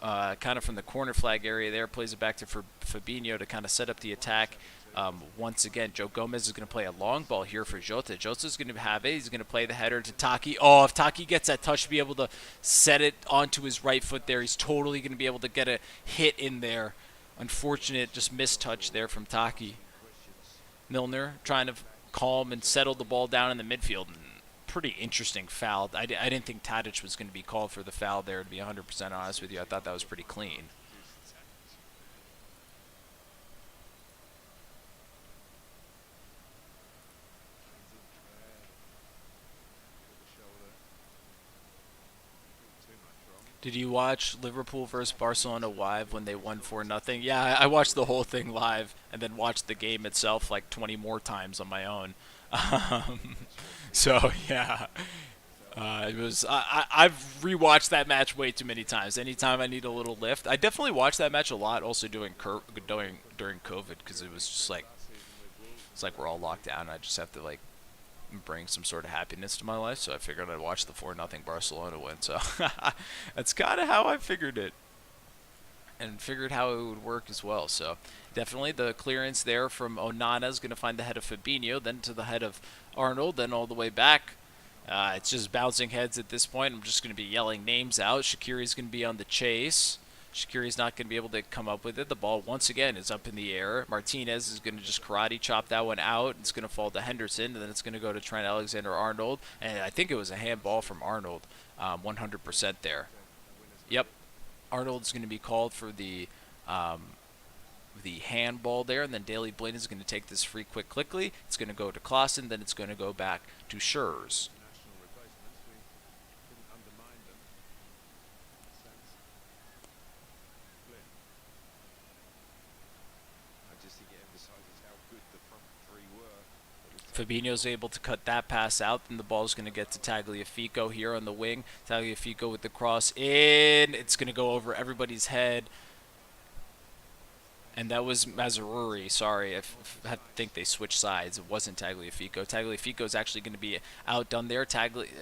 Kind of from the corner flag area there. Plays it back to Fabinho to kind of set up the attack. Once again, Joe Gomez is going to play a long ball here for Jota. Jota's going to have it. He's going to play the header to Taki. Oh, if Taki gets that touch to be able to set it onto his right foot there, he's totally going to be able to get a hit in there. Unfortunate, just missed touch there from Taki. Milner trying to calm and settle the ball down in the midfield. Pretty interesting foul. I didn't think Tadic was going to be called for the foul there, to be 100% honest with you. I thought that was pretty clean. Did you watch Liverpool versus Barcelona live when they won 4-0? Yeah, I watched the whole thing live and then watched the game itself like 20 more times on my own. So yeah, it was. I've rewatched that match way too many times. Anytime I need a little lift, I definitely watched that match a lot. Also during COVID, because it was just like it's like we're all locked down. I just have to like bring some sort of happiness to my life. So I figured I'd watch the 4-0 Barcelona win. So that's kind of how I figured it, and figured how it would work as well. So definitely the clearance there from Onana is going to find the head of Fabinho, then to the head of Arnold, then all the way back. It's just bouncing heads at this point. I'm just going to be yelling names out. Shaqiri's going to be on the chase. Shaqiri's not going to be able to come up with it. The ball, once again, is up in the air. Martinez is going to just karate chop that one out. It's going to fall to Henderson, and then it's going to go to Trent Alexander-Arnold. And I think it was a handball from Arnold, 100% there. Yep. Arnold's going to be called for the handball there, and then Daley Blind is going to take this free quickly. It's going to go to Klaassen, then it's going to go back to Schurz. national replacements. We didn't undermine them in that sense. Flynn. I just think it emphasises how good the front three were. Fabinho's able to cut that pass out, and the ball's going to get to Tagliafico here on the wing. Tagliafico with the cross in. It's going to go over everybody's head. And that was Mazaruri. Sorry, I think they switched sides. It wasn't Tagliafico. Tagliafico's actually going to be outdone there.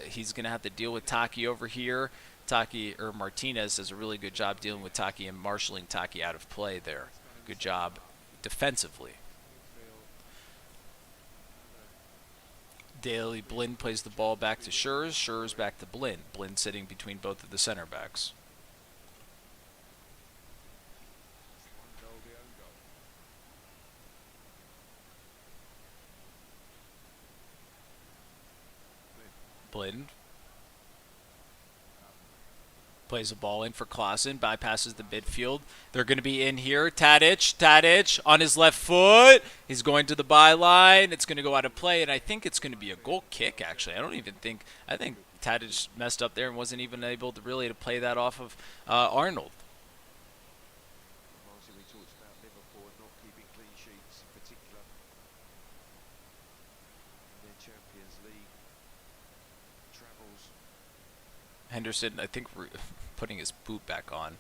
He's going to have to deal with Taki over here. Martinez does a really good job dealing with Taki and marshalling Taki out of play there. Good job defensively. Daley Blind plays the ball back to Schurz. Schurz back to Blind. Blind sitting between both of the center backs. One goal, the own goal. Blind. Plays a ball in for Klaassen, bypasses the midfield. They're going to be in here. Tadic on his left foot. He's going to the byline. It's going to go out of play, and I think it's going to be a goal kick, actually. I think Tadic messed up there and wasn't even able to really to play that off of Arnold. Martin, we talked about Liverpool not keeping clean sheets in particular in their Champions League travels. Henderson, I think, putting his boot back on.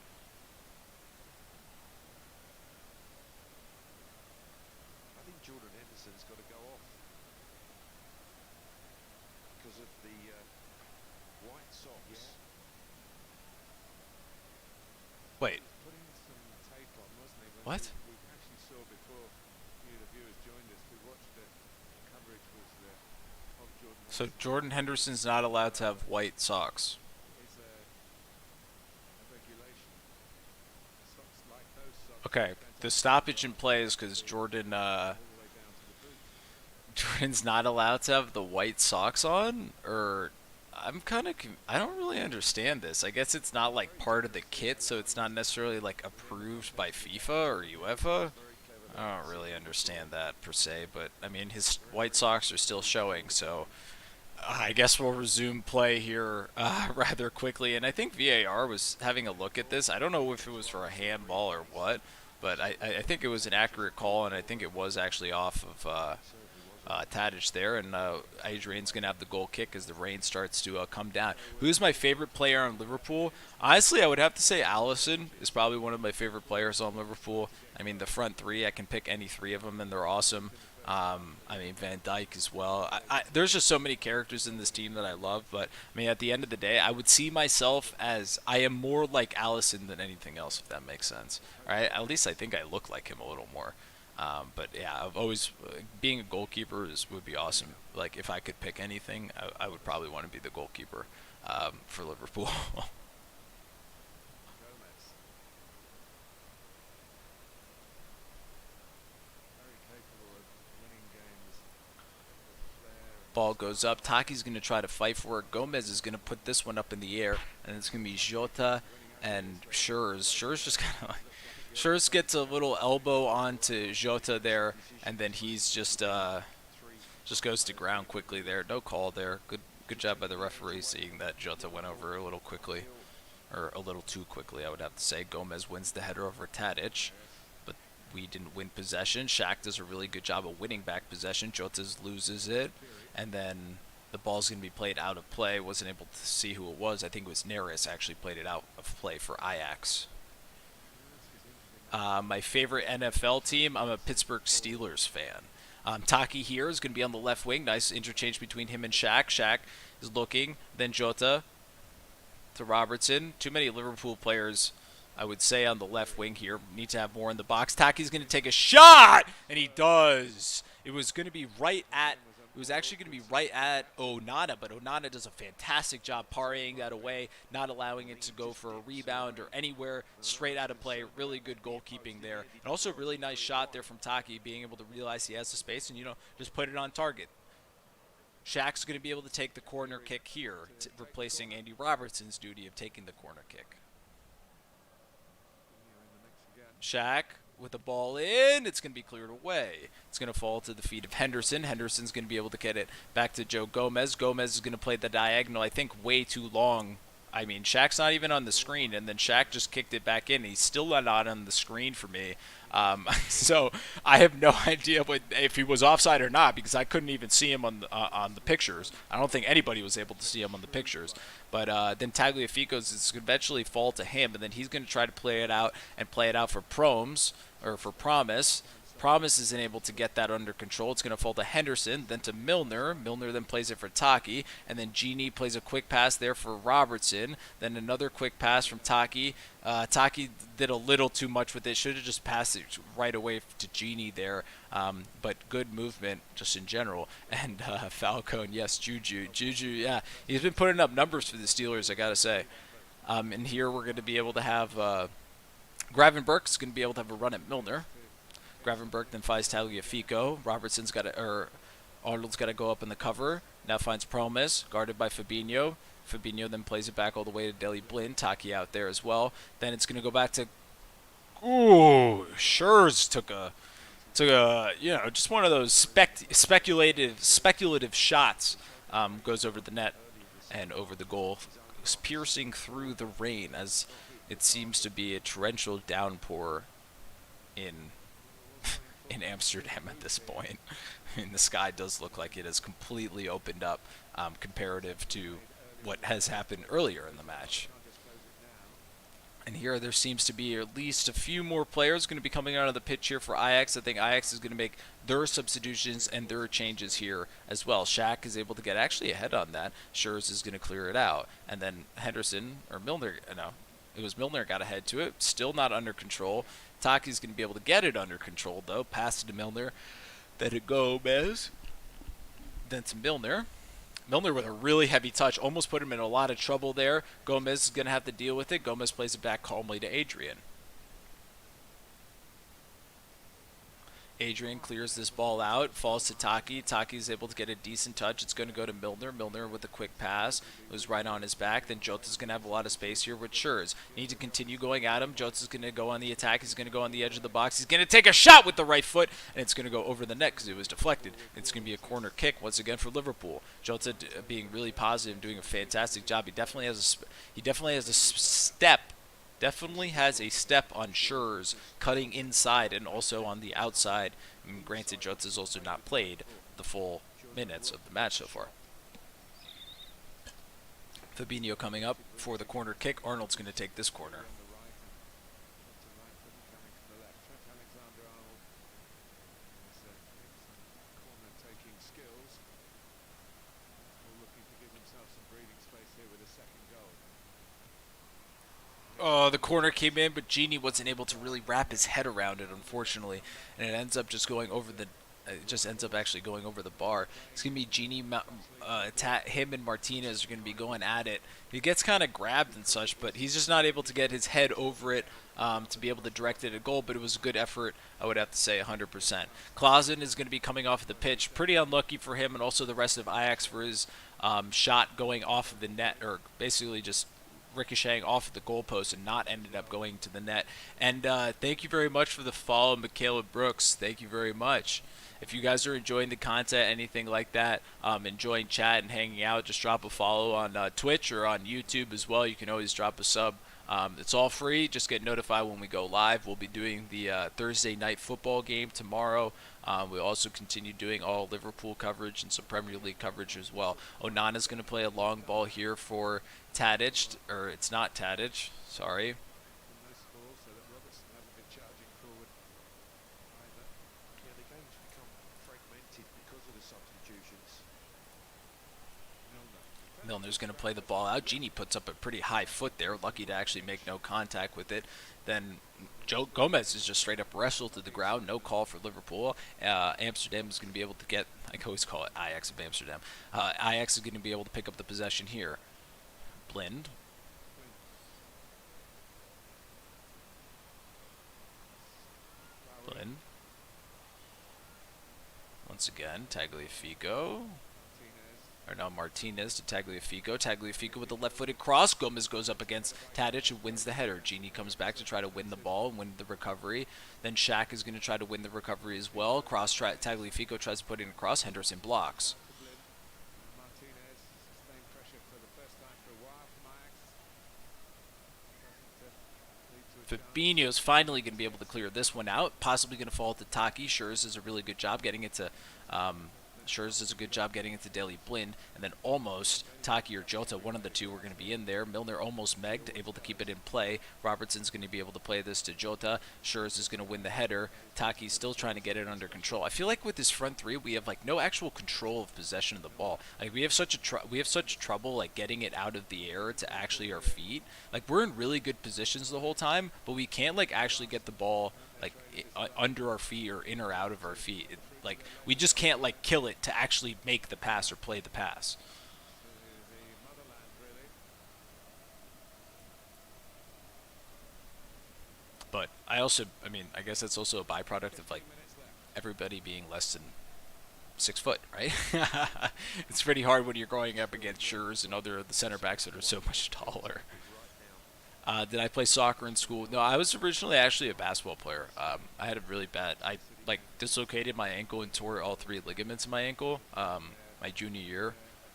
I think Jordan Henderson's got to go off because of the white socks. Wait, Putting some tape on, wasn't he? What? We actually saw before the viewers joined us. We watched the coverage was of Jordan. so Jordan Henderson's not allowed to have white socks. Is a regulation. Socks like those socks. Okay, the stoppage in play is because Jordan, All the way down to the boot. Jordan's not allowed to have the white socks on, or I'm kind of, I don't really understand this. I guess it's not like part of the kit, so it's not necessarily like approved by FIFA or UEFA. I don't really understand that per se, but I mean his white socks are still showing, so I guess we'll resume play here rather quickly. And I think VAR was having a look at this. I don't know if it was for a handball or what, but I think it was an accurate call, and I think it was actually off of Tadic there, and Adrian's going to have the goal kick as the rain starts to come down. Who's my favorite player on Liverpool? Honestly, I would have to say Alisson is probably one of my favorite players on Liverpool. I mean, the front three, I can pick any three of them, and they're awesome. I mean, Van Dijk as well. There's just so many characters in this team that I love, but I mean, at the end of the day, I would see myself as I am more like Alisson than anything else, if that makes sense. Right? At least I think I look like him a little more. But yeah, I've always being a goalkeeper would be awesome. Like if I could pick anything, I would probably want to be the goalkeeper for Liverpool. Gomez. Very capable of winning games with flair and Ball goes up. Taki's going to try to fight for it. Gomez is going to put this one up in the air, and it's going to be Jota and Schurz. Schurz just kind of like. Schurz gets a little elbow onto Jota there, and then he's just goes to ground quickly there. No call there. Good job by the referee seeing that Jota went over a little quickly, or a little too quickly, I would have to say. Gomez wins the header over Tadic, but we didn't win possession. Shaq does a really good job of winning back possession. Jota loses it, and then the ball's going to be played out of play. Wasn't able to see who it was. I think it was Neres actually played it out of play for Ajax. My favorite NFL team, I'm a Pittsburgh Steelers fan. Taki here is going to be on the left wing. Nice interchange between him and Shaq. Shaq is looking, then Jota to Robertson. Too many Liverpool players, I would say, on the left wing here. Need to have more in the box. Taki's going to take a shot, and he does. It was going to be right at... It was actually going to be right at Onana, but Onana does a fantastic job parrying that away, not allowing it to go for a rebound or anywhere, straight out of play. Really good goalkeeping there. And also a really nice shot there from Taki, being able to realize he has the space and, just put it on target. Shaq's going to be able to take the corner kick here, replacing Andy Robertson's duty of taking the corner kick. Shaq with the ball in, it's going to be cleared away. It's going to fall to the feet of Henderson. Henderson's going to be able to get it back to Joe Gomez. Gomez is going to play the diagonal, I think, way too long. I mean, Shaq's not even on the screen, and then Shaq just kicked it back in. He's still not on the screen for me. So I have no idea if he was offside or not, because I couldn't even see him on the pictures. I don't think anybody was able to see him on the pictures. But then Tagliafico's is going to eventually fall to him, and then he's going to try to play it out for Promise. Promise isn't able to get that under control. It's going to fall to Henderson, then to Milner. Milner then plays it for Taki, and then Genie plays a quick pass there for Robertson. Then another quick pass from Taki. Taki did a little too much with it. Should have just passed it right away to Genie there. But good movement just in general. And Falcone, yes, Juju, yeah. He's been putting up numbers for the Steelers, I got to say. And here we're going to be able to have Gravenberch's going to be able to have a run at Milner. Gravenberch then finds Tagliafico. Arnold's got to go up in the cover. Now finds Promise, guarded by Fabinho. Fabinho then plays it back all the way to Dele Blind. Taki out there as well. Then it's going to go back to... Ooh, Schurz took a just one of those speculative shots. Goes over the net and over the goal, piercing through the rain as it seems to be a torrential downpour in Amsterdam at this point. I mean, the sky does look like it has completely opened up comparative to what has happened earlier in the match. And here there seems to be at least a few more players going to be coming out of the pitch here for Ajax. I think Ajax is going to make their substitutions and their changes here as well. Shaq is able to get actually ahead on that. Schurz is going to clear it out. And then Henderson, or Milner, no, it was Milner got ahead to it. Still not under control. Taki's going to be able to get it under control, though. Pass it to Milner. Then to Gomez. Then to Milner. Milner with a really heavy touch, almost put him in a lot of trouble there. Gomez is going to have to deal with it. Gomez plays it back calmly to Adrian. Adrian clears this ball out, falls to Taki. Taki is able to get a decent touch. It's going to go to Milner. Milner with a quick pass. It was right on his back. Then Jota's going to have a lot of space here with Schurz. Need to continue going at him. Jota's going to go on the attack. He's going to go on the edge of the box. He's going to take a shot with the right foot, and it's going to go over the net because it was deflected. It's going to be a corner kick once again for Liverpool. Jota being really positive, doing a fantastic job. He definitely has a step. Definitely has a step on Schurz cutting inside and also on the outside. I mean, granted, Jota's also not played the full minutes of the match so far. Fabinho coming up for the corner kick. Arnold's going to take this corner. Oh, the corner came in, but Genie wasn't able to really wrap his head around it, unfortunately, and it ends up just going over the. It just ends up actually going over the bar. It's gonna be Genie, him and Martinez are gonna be going at it. He gets kind of grabbed and such, but he's just not able to get his head over it to be able to direct it at goal. But it was a good effort, I would have to say, 100%. Klaassen is going to be coming off the pitch. Pretty unlucky for him, and also the rest of Ajax for his shot going off of the net, or basically just ricocheting off of the goalpost and not ended up going to the net. And thank you very much for the follow, Michaela Brooks. Thank you very much. If you guys are enjoying the content, anything like that, enjoying chat and hanging out, just drop a follow on Twitch or on YouTube as well. You can always drop a sub. It's all free. Just get notified when we go live. We'll be doing the Thursday night football game tomorrow. We'll also continue doing all Liverpool coverage and some Premier League coverage as well. Onana's going to play a long ball here for Tadic, or it's not Tadic, sorry. Milner's going to play the ball out. Genie puts up a pretty high foot there, lucky to actually make no contact with it. Then Joe Gomez is just straight up wrestled to the ground. No call for Liverpool. Amsterdam is going to be able to get, I always call it Ajax of Amsterdam. Ajax is going to be able to pick up the possession here. Blind. Blind. Once again, Tagliafico. Or now Martinez to Tagliafico. Tagliafico with the left-footed cross. Gomez goes up against Tadic and wins the header. Genie comes back to try to win the ball and win the recovery. Then Shaq is going to try to win the recovery as well. Tagliafico tries to put it across. Henderson blocks. Fabinho's finally going to be able to clear this one out. Possibly going to fall to Taki. Schurz does a really good job getting it to... Schurz does a good job getting into Dele Blind, and then almost Taki or Jota, one of the two, were going to be in there. Milner almost megged, able to keep it in play. Robertson's going to be able to play this to Jota. Schurz is going to win the header. Taki's still trying to get it under control. I feel like with this front three, we have like no actual control of possession of the ball. Like we have such trouble like getting it out of the air to actually our feet. Like we're in really good positions the whole time, but we can't like actually get the ball like under our feet or in or out of our feet. Like we just can't like kill it to actually make the pass or play the pass. But I mean, I guess that's also a byproduct of like everybody being less than 6 foot, right? It's pretty hard when you're going up against Schurz and other the center backs that are so much taller. Did I play soccer in school? No, I was originally actually a basketball player. I had a really bad, I like dislocated my ankle and tore all 3 ligaments in my ankle my junior year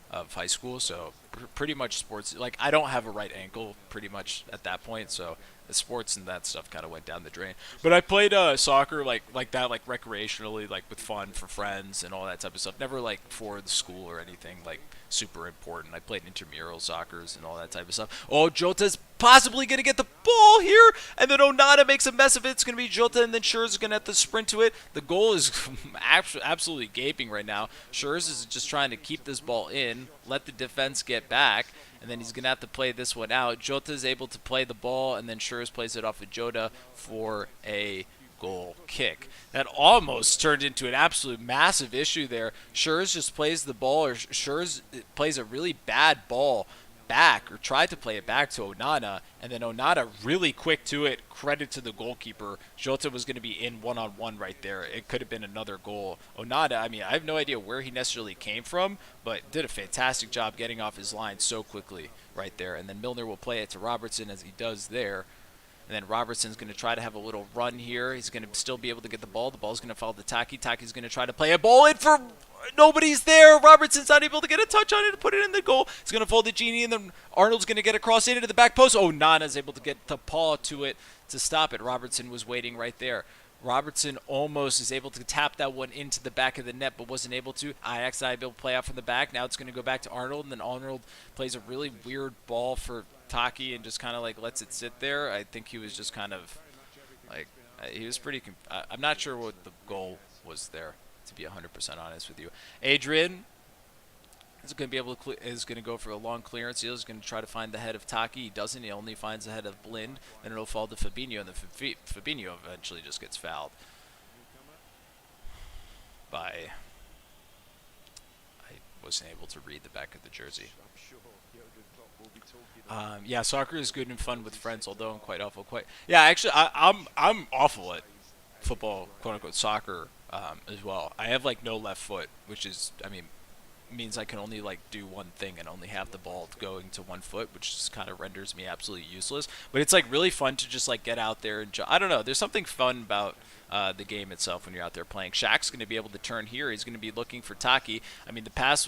of high school. So pretty much sports, like I don't have a right ankle pretty much at that point. So the sports and that stuff kind of went down the drain. But I played soccer like that, like recreationally, like with fun for friends and all that type of stuff. Never like for the school or anything like super important. I played intramural soccers and all that type of stuff. Oh, Jota's possibly going to get the ball here, and then Onana makes a mess of it. It's going to be Jota, and then Schurz is going to have to sprint to it. The goal is absolutely gaping right now. Schurz is just trying to keep this ball in, let the defense get back, and then he's going to have to play this one out. Jota is able to play the ball, and then Schurz plays it off of Jota for a goal kick. That almost turned into an absolute massive issue there. Schurz just plays the ball, or Schurz plays a really bad ball back, or tried to play it back to Onana, and then Onana really quick to it. Credit to the goalkeeper. Jota was going to be in one-on-one right there. It could have been another goal. Onana, I mean, I have no idea where he necessarily came from, but did a fantastic job getting off his line so quickly right there. And then Milner will play it to Robertson as he does there. And then Robertson's going to try to have a little run here. He's going to still be able to get the ball. The ball's going to fall to Taki. Taki's going to try to play a ball in for... Nobody's there. Robertson's not able to get a touch on it to put it in the goal. He's going to fold the Genie, and then Arnold's going to get across into the back post. Oh, Nana's able to get the paw to it to stop it. Robertson was waiting right there. Robertson almost is able to tap that one into the back of the net, but wasn't able to. Ajax not able to play out from the back. Now it's going to go back to Arnold, and then Arnold plays a really weird ball for Taki and just kind of like lets it sit there. I think he was just kind of like, he was pretty, I'm not sure what the goal was there, to be 100% honest with you. Adrian is going to be able to is going to go for a long clearance. He's going to try to find the head of Taki. He doesn't. He only finds the head of Blind. Then it'll fall to Fabinho, and then Fabinho eventually just gets fouled by... I wasn't able to read the back of the jersey. Yeah, soccer is good and fun with friends, although I'm quite awful. Yeah, actually, I'm awful at football, quote unquote, soccer as well. I have like no left foot, which is, I mean, means I can only like do one thing and only have the ball going to one foot, which just kind of renders me absolutely useless. But it's like really fun to just like get out there and I don't know. There's something fun about the game itself when you're out there playing. Shaq's going to be able to turn here. He's going to be looking for Taki. I mean, the pass,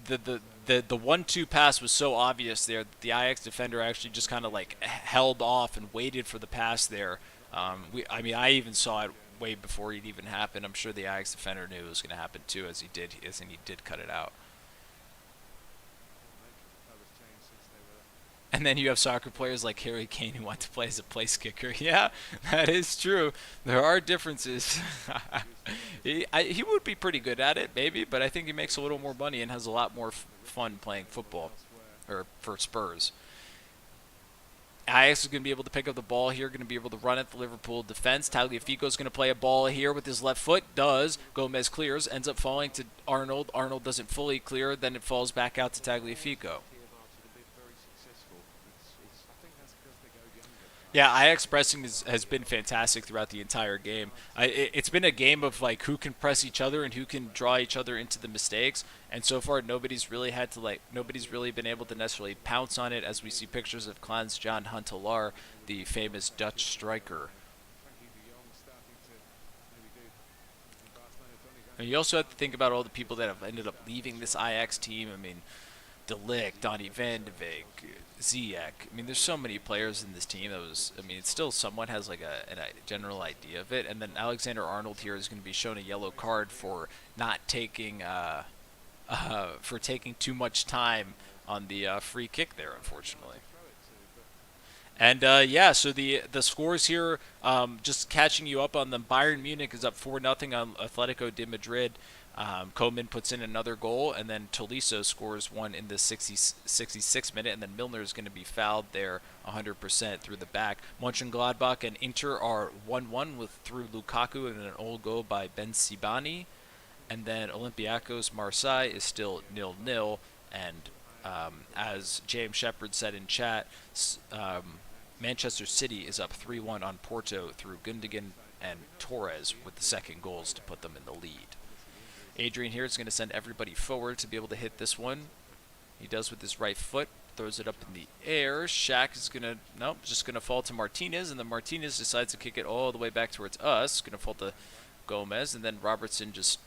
the 1-2 pass was so obvious there that the Ajax defender actually just kind of like held off and waited for the pass there. I mean, I even saw it way before it even happened. I'm sure the Ajax defender knew it was going to happen too, as he did cut it out. And then you have soccer players like Harry Kane who want to play as a place kicker. Yeah, that is true. There are differences. He would be pretty good at it, maybe, but I think he makes a little more money and has a lot more fun playing football, or for Spurs. Ajax is going to be able to pick up the ball here, going to be able to run at the Liverpool defense. Tagliafico is going to play a ball here with his left foot. Does. Gomez clears, ends up falling to Arnold. Arnold doesn't fully clear, then it falls back out to Tagliafico. Yeah, Ajax pressing has been fantastic throughout the entire game. It's been a game of like who can press each other and who can draw each other into the mistakes. And so far, nobody's really been able to necessarily pounce on it, as we see pictures of Klaas-Jan Huntelaar, the famous Dutch striker. And you also have to think about all the people that have ended up leaving this Ajax team. I mean, De Ligt, Donny van de Beek, Ziyech. I mean, there's so many players in this team that was, I mean, it still somewhat has like a general idea of it. And then Alexander Arnold here is going to be shown a yellow card for not taking, for taking too much time on the free kick there, unfortunately. And yeah, so the scores here, just catching you up on them. Bayern Munich is up 4-0 on Atletico de Madrid. Koeman puts in another goal, and then Tolisso scores one in the 66th minute, and then Milner is going to be fouled there 100% through the back. Mönchengladbach and Inter are 1-1 through Lukaku and an old goal by Ben Sibani, and then Olympiacos Marseille is still 0-0, and as James Shepard said in chat, Manchester City is up 3-1 on Porto through Gundogan and Torres with the second goals to put them in the lead. Adrian here is going to send everybody forward to be able to hit this one. He does with his right foot, throws it up in the air. Shaq is going to, nope, just going to fall to Martinez, and then Martinez decides to kick it all the way back towards us. Going to fall to Gomez, and then Robertson just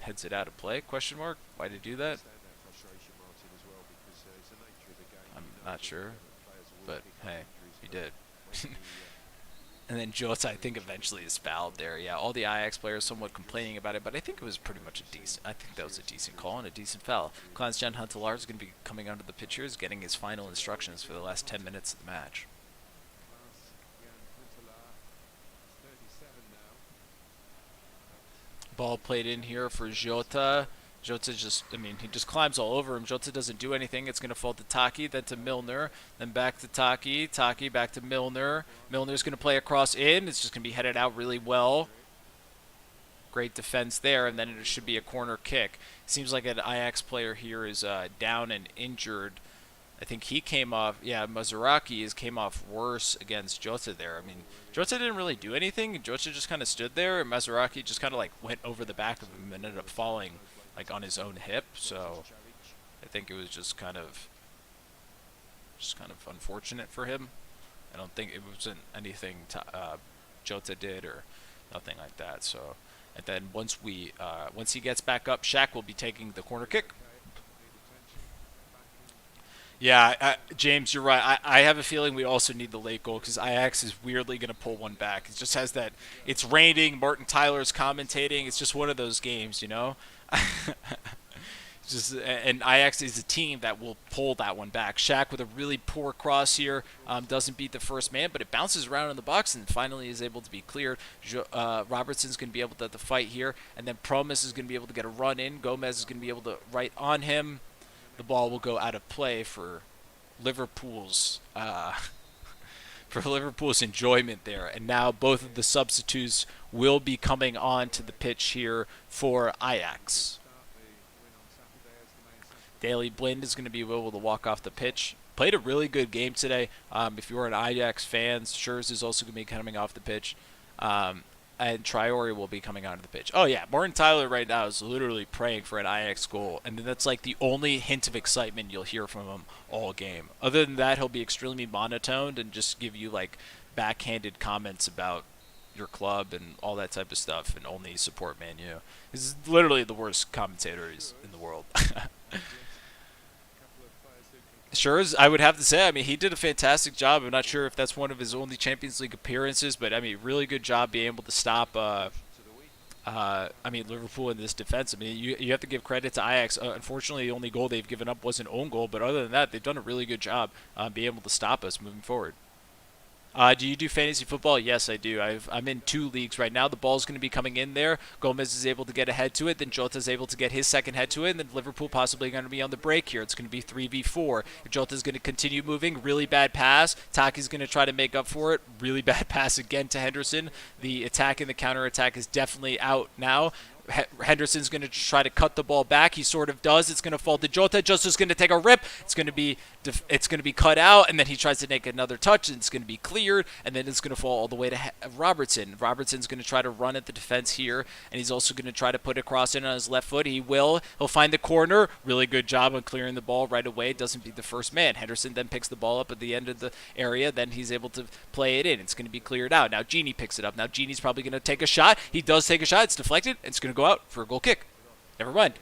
heads it out of play. Question mark? Why did he do that? I'm not sure, but hey, he did. And then Jota, I think, eventually is fouled there. Yeah, all the Ajax players somewhat complaining about it, but I think it was pretty much a decent. I think that was a decent call and a decent foul. Klaas-Jan Huntelaar is going to be coming onto the pitch here, is getting his final instructions for the last 10 minutes of the match. Ball played in here for Jota. Jota just, I mean, he just climbs all over him. Jota doesn't do anything. It's going to fall to Taki, then to Milner, then back to Taki. Taki back to Milner. Milner's going to play across in. It's just going to be headed out really well. Great defense there, and then it should be a corner kick. Seems like an Ajax player here is down and injured. I think he came off, yeah, Mazuraki came off worse against Jota there. I mean, Jota didn't really do anything. Jota just kind of stood there, and Mazuraki just kind of like went over the back of him and ended up falling like on his own hip. So I think it was just kind of unfortunate for him. I don't think it wasn't anything Jota did or nothing like that. So, and then once he gets back up, Shaq will be taking the corner kick. Yeah, James, you're right. I have a feeling we also need the late goal because Ajax is weirdly going to pull one back. It just has that. It's raining. Martin Tyler's commentating. It's just one of those games, you know. And Ajax is a team that will pull that one back. Shaq with a really poor cross here, doesn't beat the first man, but it bounces around in the box and finally is able to be cleared. Robertson's going to be able to fight here, and then Promise is going to be able to get a run in. Gomez is going to be able to right on him. The ball will go out of play for Liverpool's enjoyment there. And now both of the substitutes will be coming on to the pitch here for Ajax. Daley Blind is going to be able to walk off the pitch. Played a really good game today. If you're an Ajax fan, Schurz is also going to be coming off the pitch. And Traore will be coming onto the pitch. Oh, yeah, Martin Tyler right now is literally praying for an Ajax goal, and that's like the only hint of excitement you'll hear from him all game. Other than that, he'll be extremely monotoned and just give you like backhanded comments about your club and all that type of stuff and only support Man U. He's literally the worst commentators in the world. Sure, I would have to say, I mean, he did a fantastic job. I'm not sure if that's one of his only Champions League appearances, but, I mean, really good job being able to stop, Liverpool in this defense. I mean, you have to give credit to Ajax. Unfortunately, the only goal they've given up was an own goal, but other than that, they've done a really good job being able to stop us moving forward. Do you do fantasy football? Yes, I do. I'm in 2 leagues right now. The ball's going to be coming in there. Gomez is able to get a head to it. Then Jota's able to get his second head to it. And then Liverpool possibly going to be on the break here. It's going to be 3v4. Jota's going to continue moving. Really bad pass. Taki's going to try to make up for it. Really bad pass again to Henderson. The attack and the counter-attack is definitely out now. Henderson's going to try to cut the ball back. He sort of does. It's going to fall to Jota. Jota's going to take a rip. It's going to be cut out, and then he tries to make another touch, and it's going to be cleared, and then it's going to fall all the way to Robertson. Robertson's going to try to run at the defense here, and he's also going to try to put a cross in on his left foot. He will. He'll find the corner. Really good job on clearing the ball right away. Doesn't beat the first man. Henderson then picks the ball up at the end of the area. Then he's able to play it in. It's going to be cleared out. Now Genie picks it up. Now Genie's probably going to take a shot. He does take a shot. It's deflected. It's going to go out for a goal kick. Never mind.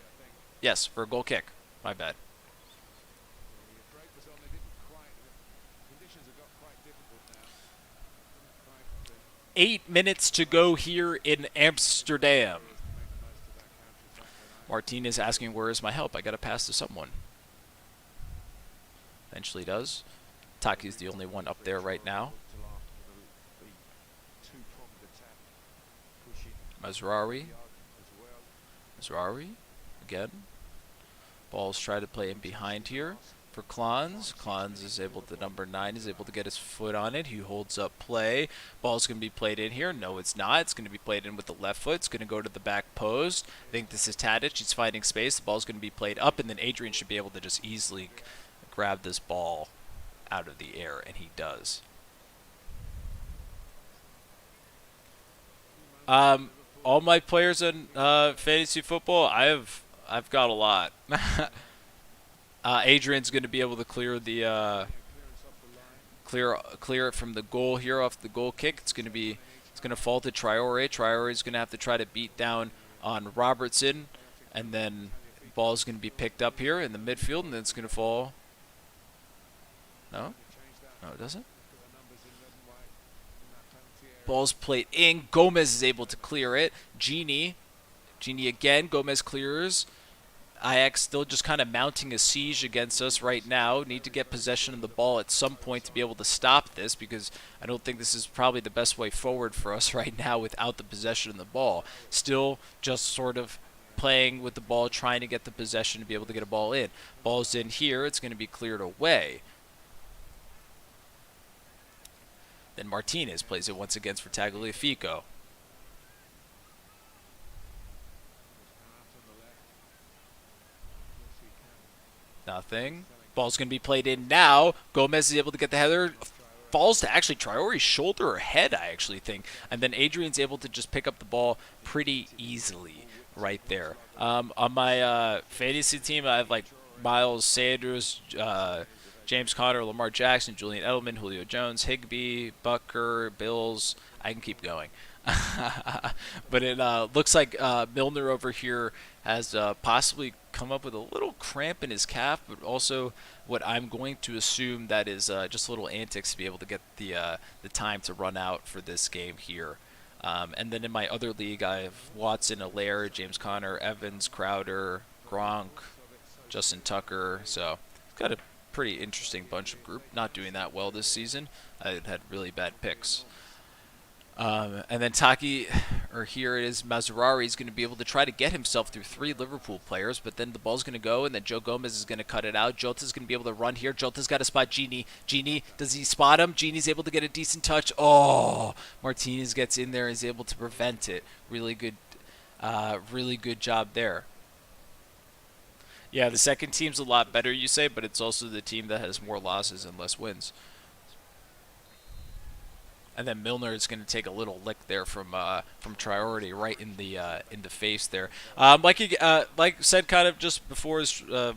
Yes, for a goal kick. My bad. 8 minutes to go here in Amsterdam. Martinez asking, where is my help? I got to pass to someone. Eventually does. Taki's the only one up there right now. Mazraoui again. Ball's try to play in behind here for Klans. Klans is able to, number 9, is able to get his foot on it. He holds up play. Ball's going to be played in here. No, it's not. It's going to be played in with the left foot. It's going to go to the back post. I think this is Tadic. He's finding space. The ball's going to be played up, and then Adrian should be able to just easily grab this ball out of the air, and he does. all my players in fantasy football, I've got a lot. Adrian's going to be able to clear the clear it from the goal here off the goal kick. It's going to fall to Traore. Traore's going to have to try to beat down on Robertson, and then the ball is going to be picked up here in the midfield, and then it's going to fall. No, it doesn't. Ball's played in. Gomez is able to clear it. Genie again. Gomez clears. Ajax still just kind of mounting a siege against us right now. Need to get possession of the ball at some point to be able to stop this, because I don't think this is probably the best way forward for us right now without the possession of the ball. Still just sort of playing with the ball, trying to get the possession to be able to get a ball in. Ball's in here. It's going to be cleared away. Then Martinez plays it once again for Tagliafico. Nothing. Ball's going to be played in now. Gomez is able to get the header. Falls to actually Traore's shoulder or head, I actually think. And then Adrian's able to just pick up the ball pretty easily right there. On my fantasy team, I have like Miles Sanders, James Conner, Lamar Jackson, Julian Edelman, Julio Jones, Higbee, Bucker, Bills. I can keep going. But it looks like Milner over here has possibly come up with a little cramp in his calf, but also what I'm going to assume that is just little antics to be able to get the time to run out for this game here. And then in my other league, I have Watson, Allaire, James Conner, Evans, Crowder, Gronk, Justin Tucker. So got a pretty interesting bunch of group. Not doing that well this season. I had really bad picks. And then here it is, Mazraoui is going to be able to try to get himself through 3 Liverpool players, but then the ball's going to go, and then Joe Gomez is going to cut it out. Jota's going to be able to run here. Jota's got to spot Genie. Genie, does he spot him? Genie's able to get a decent touch. Oh, Martinez gets in there and is able to prevent it. Really good job there. Yeah, the second team's a lot better, you say, but it's also the team that has more losses and less wins. And then Milner is going to take a little lick there from Traore right in the face there. Like said kind of just before,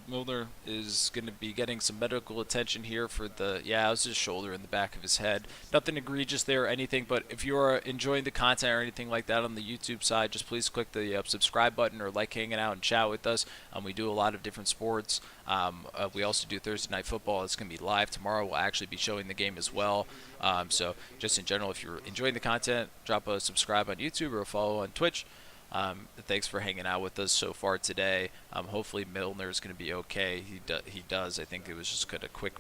Milner is going to be getting some medical attention here for it was his shoulder in the back of his head. Nothing egregious there or anything, but if you are enjoying the content or anything like that on the YouTube side, just please click the subscribe button or like hanging out and chat with us. We do a lot of different sports. We also do Thursday Night Football. It's going to be live tomorrow. We'll actually be showing the game as well. So just in general, if you're enjoying the content, drop a subscribe on YouTube or a follow on Twitch. Thanks for hanging out with us so far today. Hopefully Milner is going to be okay. He does. I think it was just a quick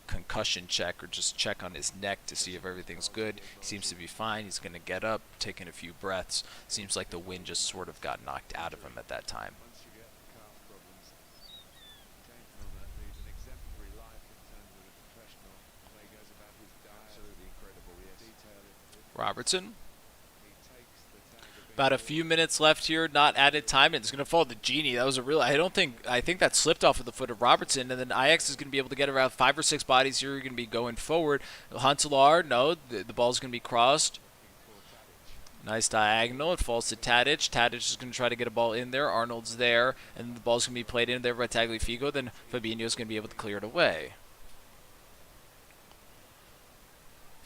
concussion check, or just check on his neck to see if everything's good. He seems to be fine. He's going to get up, taking a few breaths. Seems like the wind just sort of got knocked out of him at that time. Robertson. About a few minutes left here, not added time, and it's going to fall to Genie. That was I think that slipped off of the foot of Robertson, and then Ajax is going to be able to get around 5 or 6 bodies here. You're going to be going forward. Huntelaar, no, the ball's going to be crossed. Nice diagonal. It falls to Tadic. Tadic is going to try to get a ball in there. Arnold's there, and the ball's going to be played in there by Tagliafico. Then Fabinho's going to be able to clear it away.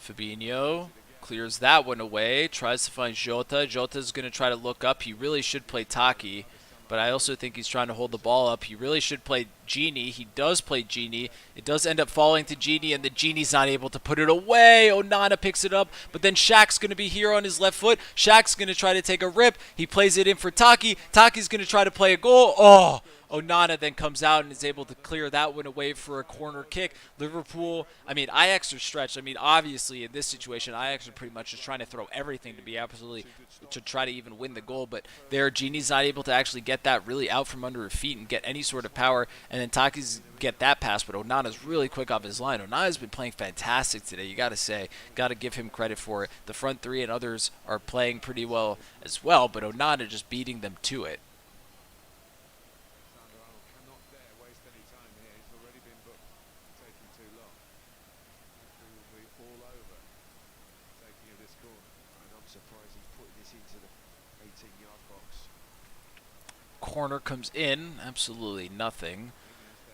Fabinho clears that one away, tries to find Jota. Jota's going to try to look up. He really should play Taki, but I also think he's trying to hold the ball up. He really should play Genie. He does play Genie. It does end up falling to Genie, and the Genie's not able to put it away. Onana picks it up, but then Shaq's going to be here on his left foot. Shaq's going to try to take a rip. He plays it in for Taki. Taki's going to try to play a goal. Oh! Onana then comes out and is able to clear that one away for a corner kick. Ajax are stretched. Obviously in this situation, Ajax are pretty much just trying to throw everything to try to even win the goal. But there, Genie's not able to actually get that really out from under her feet and get any sort of power. And then Taki's get that pass, but Onana's really quick off his line. Onana's been playing fantastic today, you got to say. Got to give him credit for it. The front three and others are playing pretty well as well, but Onana just beating them to it. Surprised he's putting this into the 18 corner comes in, absolutely nothing.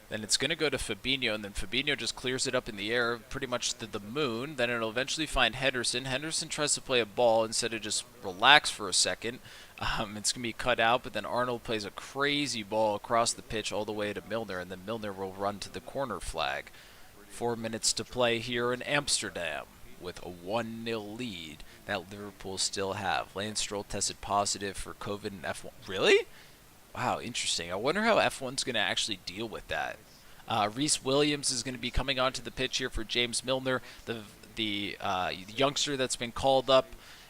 Then it's going to go to Fabinho, and then Fabinho just clears it up in the air, pretty much to the moon. Then it'll eventually find Henderson. Henderson tries to play a ball instead of just relax for a second. It's going to be cut out, but then Arnold plays a crazy ball across the pitch all the way to Milner, and then Milner will run to the corner flag. 4 minutes to play here in Amsterdam with a 1-0 lead that Liverpool still have. Lance Stroll tested positive for COVID in F1. Really? Wow, interesting. I wonder how F1's going to actually deal with that. Reece Williams is going to be coming onto the pitch here for James Milner, the youngster that's been called up,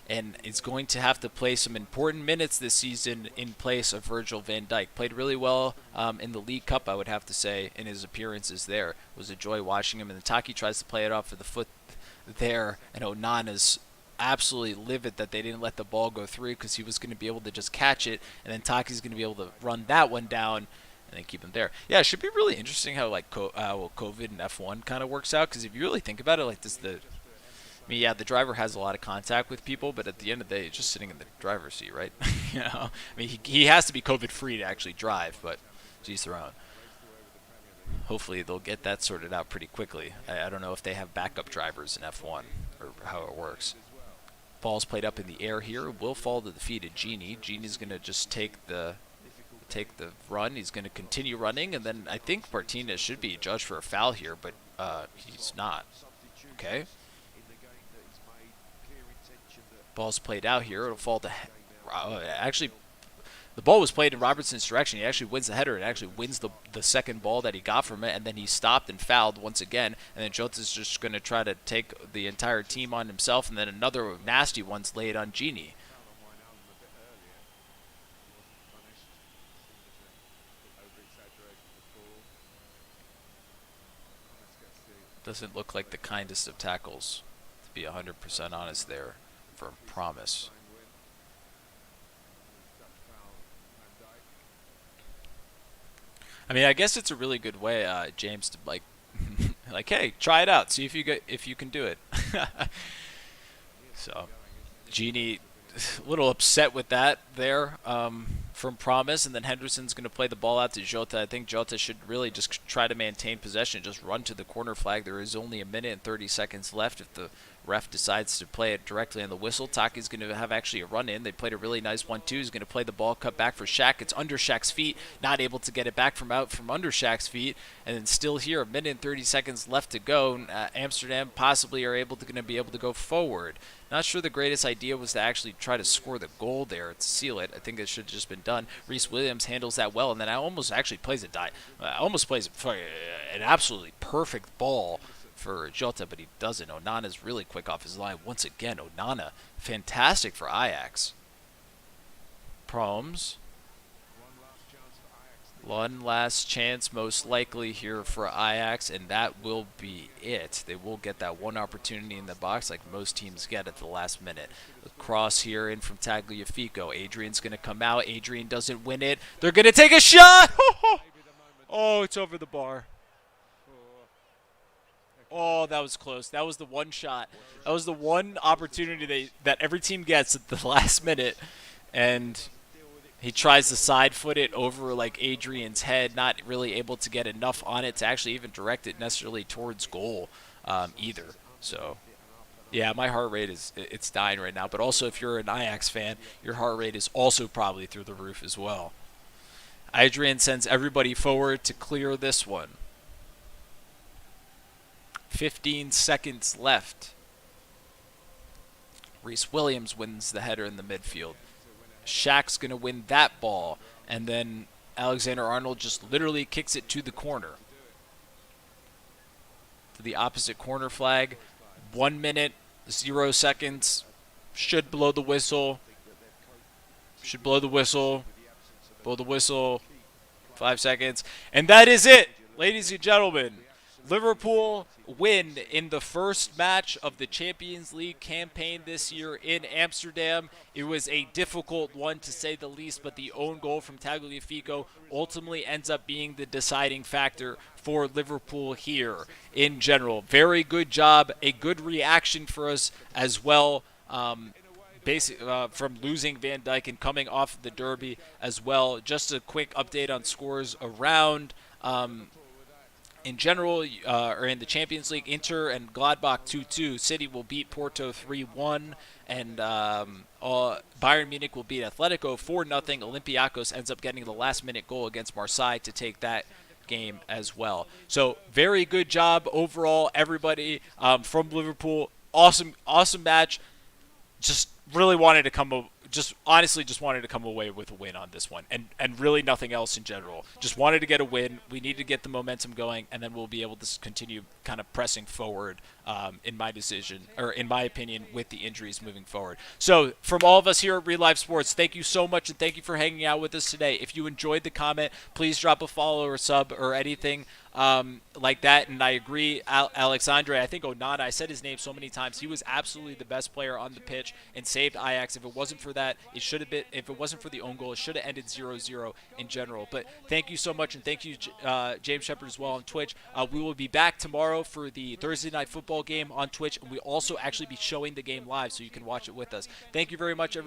and is going to have to play some important minutes this season in place of Virgil van Dijk. Played really well in the League Cup, I would have to say, in his appearances there. It was a joy watching him, and the Taki tries to play it off for the foot there, and Onana's absolutely livid that they didn't let the ball go through because he was going to be able to just catch it, and then Taki's going to be able to run that one down and then keep him there. Yeah, it should be really interesting how COVID and F1 kind of works out, because if you really think about it, like yeah, the driver has a lot of contact with people, but at the end of the day, it's just sitting in the driver's seat, right? I mean, he has to be COVID-free to actually drive, but geez, their own. Hopefully they'll get that sorted out pretty quickly. I don't know if they have backup drivers in F1 or how it works. Ball's played up in the air here. Will fall to the feet of Genie. Genie's going to just take the run. He's going to continue running, and then I think Martinez should be judged for a foul here, but he's not. Okay. Ball's played out here. It'll fall to... actually, the ball was played in Robertson's direction. He actually wins the header. It actually wins the second ball that he got from it, and then he stopped and fouled once again. And then Jota's just going to try to take the entire team on himself, and then another nasty one's laid on Genie. Doesn't look like the kindest of tackles, to be 100% honest there, for Promise. I mean, I guess it's a really good way, James, to like, hey, try it out, see if you can do it. So, Genie, a little upset with that there from Promise, and then Henderson's going to play the ball out to Jota. I think Jota should really just try to maintain possession, just run to the corner flag. There is only 1 minute and 30 seconds left if the ref decides to play it directly on the whistle. Taki's going to have actually a run in. They played a really nice 1-2. He's going to play the ball, cut back for Shaq. It's under Shaq's feet, not able to get it back from under Shaq's feet, and then still here, 1 minute and 30 seconds left to go. Amsterdam possibly are going to be able to go forward. Not sure the greatest idea was to actually try to score the goal there to seal it. I think it should have just been done. Reece Williams handles that well, and then almost plays an absolutely perfect ball for Jota, but he doesn't. Onana's really quick off his line. Once again, Onana, fantastic for Ajax. Proms. One last chance, most likely, here for Ajax, and that will be it. They will get that one opportunity in the box like most teams get at the last minute. The cross here in from Tagliafico. Adrian's going to come out. Adrian doesn't win it. They're going to take a shot! Oh, it's over the bar. Oh, that was close. That was the one shot. That was the one opportunity that every team gets at the last minute, and he tries to side foot it over like Adrian's head, not really able to get enough on it to actually even direct it necessarily towards goal either. So, yeah, my heart rate it's dying right now. But also, if you're an Ajax fan, your heart rate is also probably through the roof as well. Adrian sends everybody forward to clear this one. 15 seconds left. Reece Williams wins the header in the midfield. Shaq's going to win that ball, and then Alexander-Arnold just literally kicks it to the corner. To the opposite corner flag. 1 minute, 0 seconds. Should blow the whistle. Should blow the whistle. Blow the whistle. 5 seconds. And that is it, ladies and gentlemen. Liverpool win in the first match of the Champions League campaign this year in Amsterdam. It was a difficult one to say the least, but the own goal from Tagliafico ultimately ends up being the deciding factor for Liverpool here in general. Very good job, a good reaction for us as well. from losing Van Dijk and coming off the derby as well. Just a quick update on scores around. In general, or in the Champions League, Inter and Gladbach 2-2. City will beat Porto 3-1, and Bayern Munich will beat Atletico 4-0. Olympiacos ends up getting the last-minute goal against Marseille to take that game as well. So very good job overall, everybody from Liverpool. Awesome match. Just really wanted to honestly wanted to come away with a win on this one, and really nothing else in general. Just wanted to get a win. We need to get the momentum going, and then we'll be able to continue kind of pressing forward, in my opinion, with the injuries moving forward. So from all of us here at Real Life Sports, thank you so much, and thank you for hanging out with us today. If you enjoyed the comment, please drop a follow or sub or anything like that. And I agree, Alexandre, I think Onana, I said his name so many times, he was absolutely the best player on the pitch and saved Ajax. If it wasn't for that, if it wasn't for the own goal, it should have ended 0-0 in general. But thank you so much, and thank you, James Shepard, as well on Twitch. We will be back tomorrow for the Thursday Night Football game on Twitch, and we also actually be showing the game live, so you can watch it with us. Thank you very much, everybody.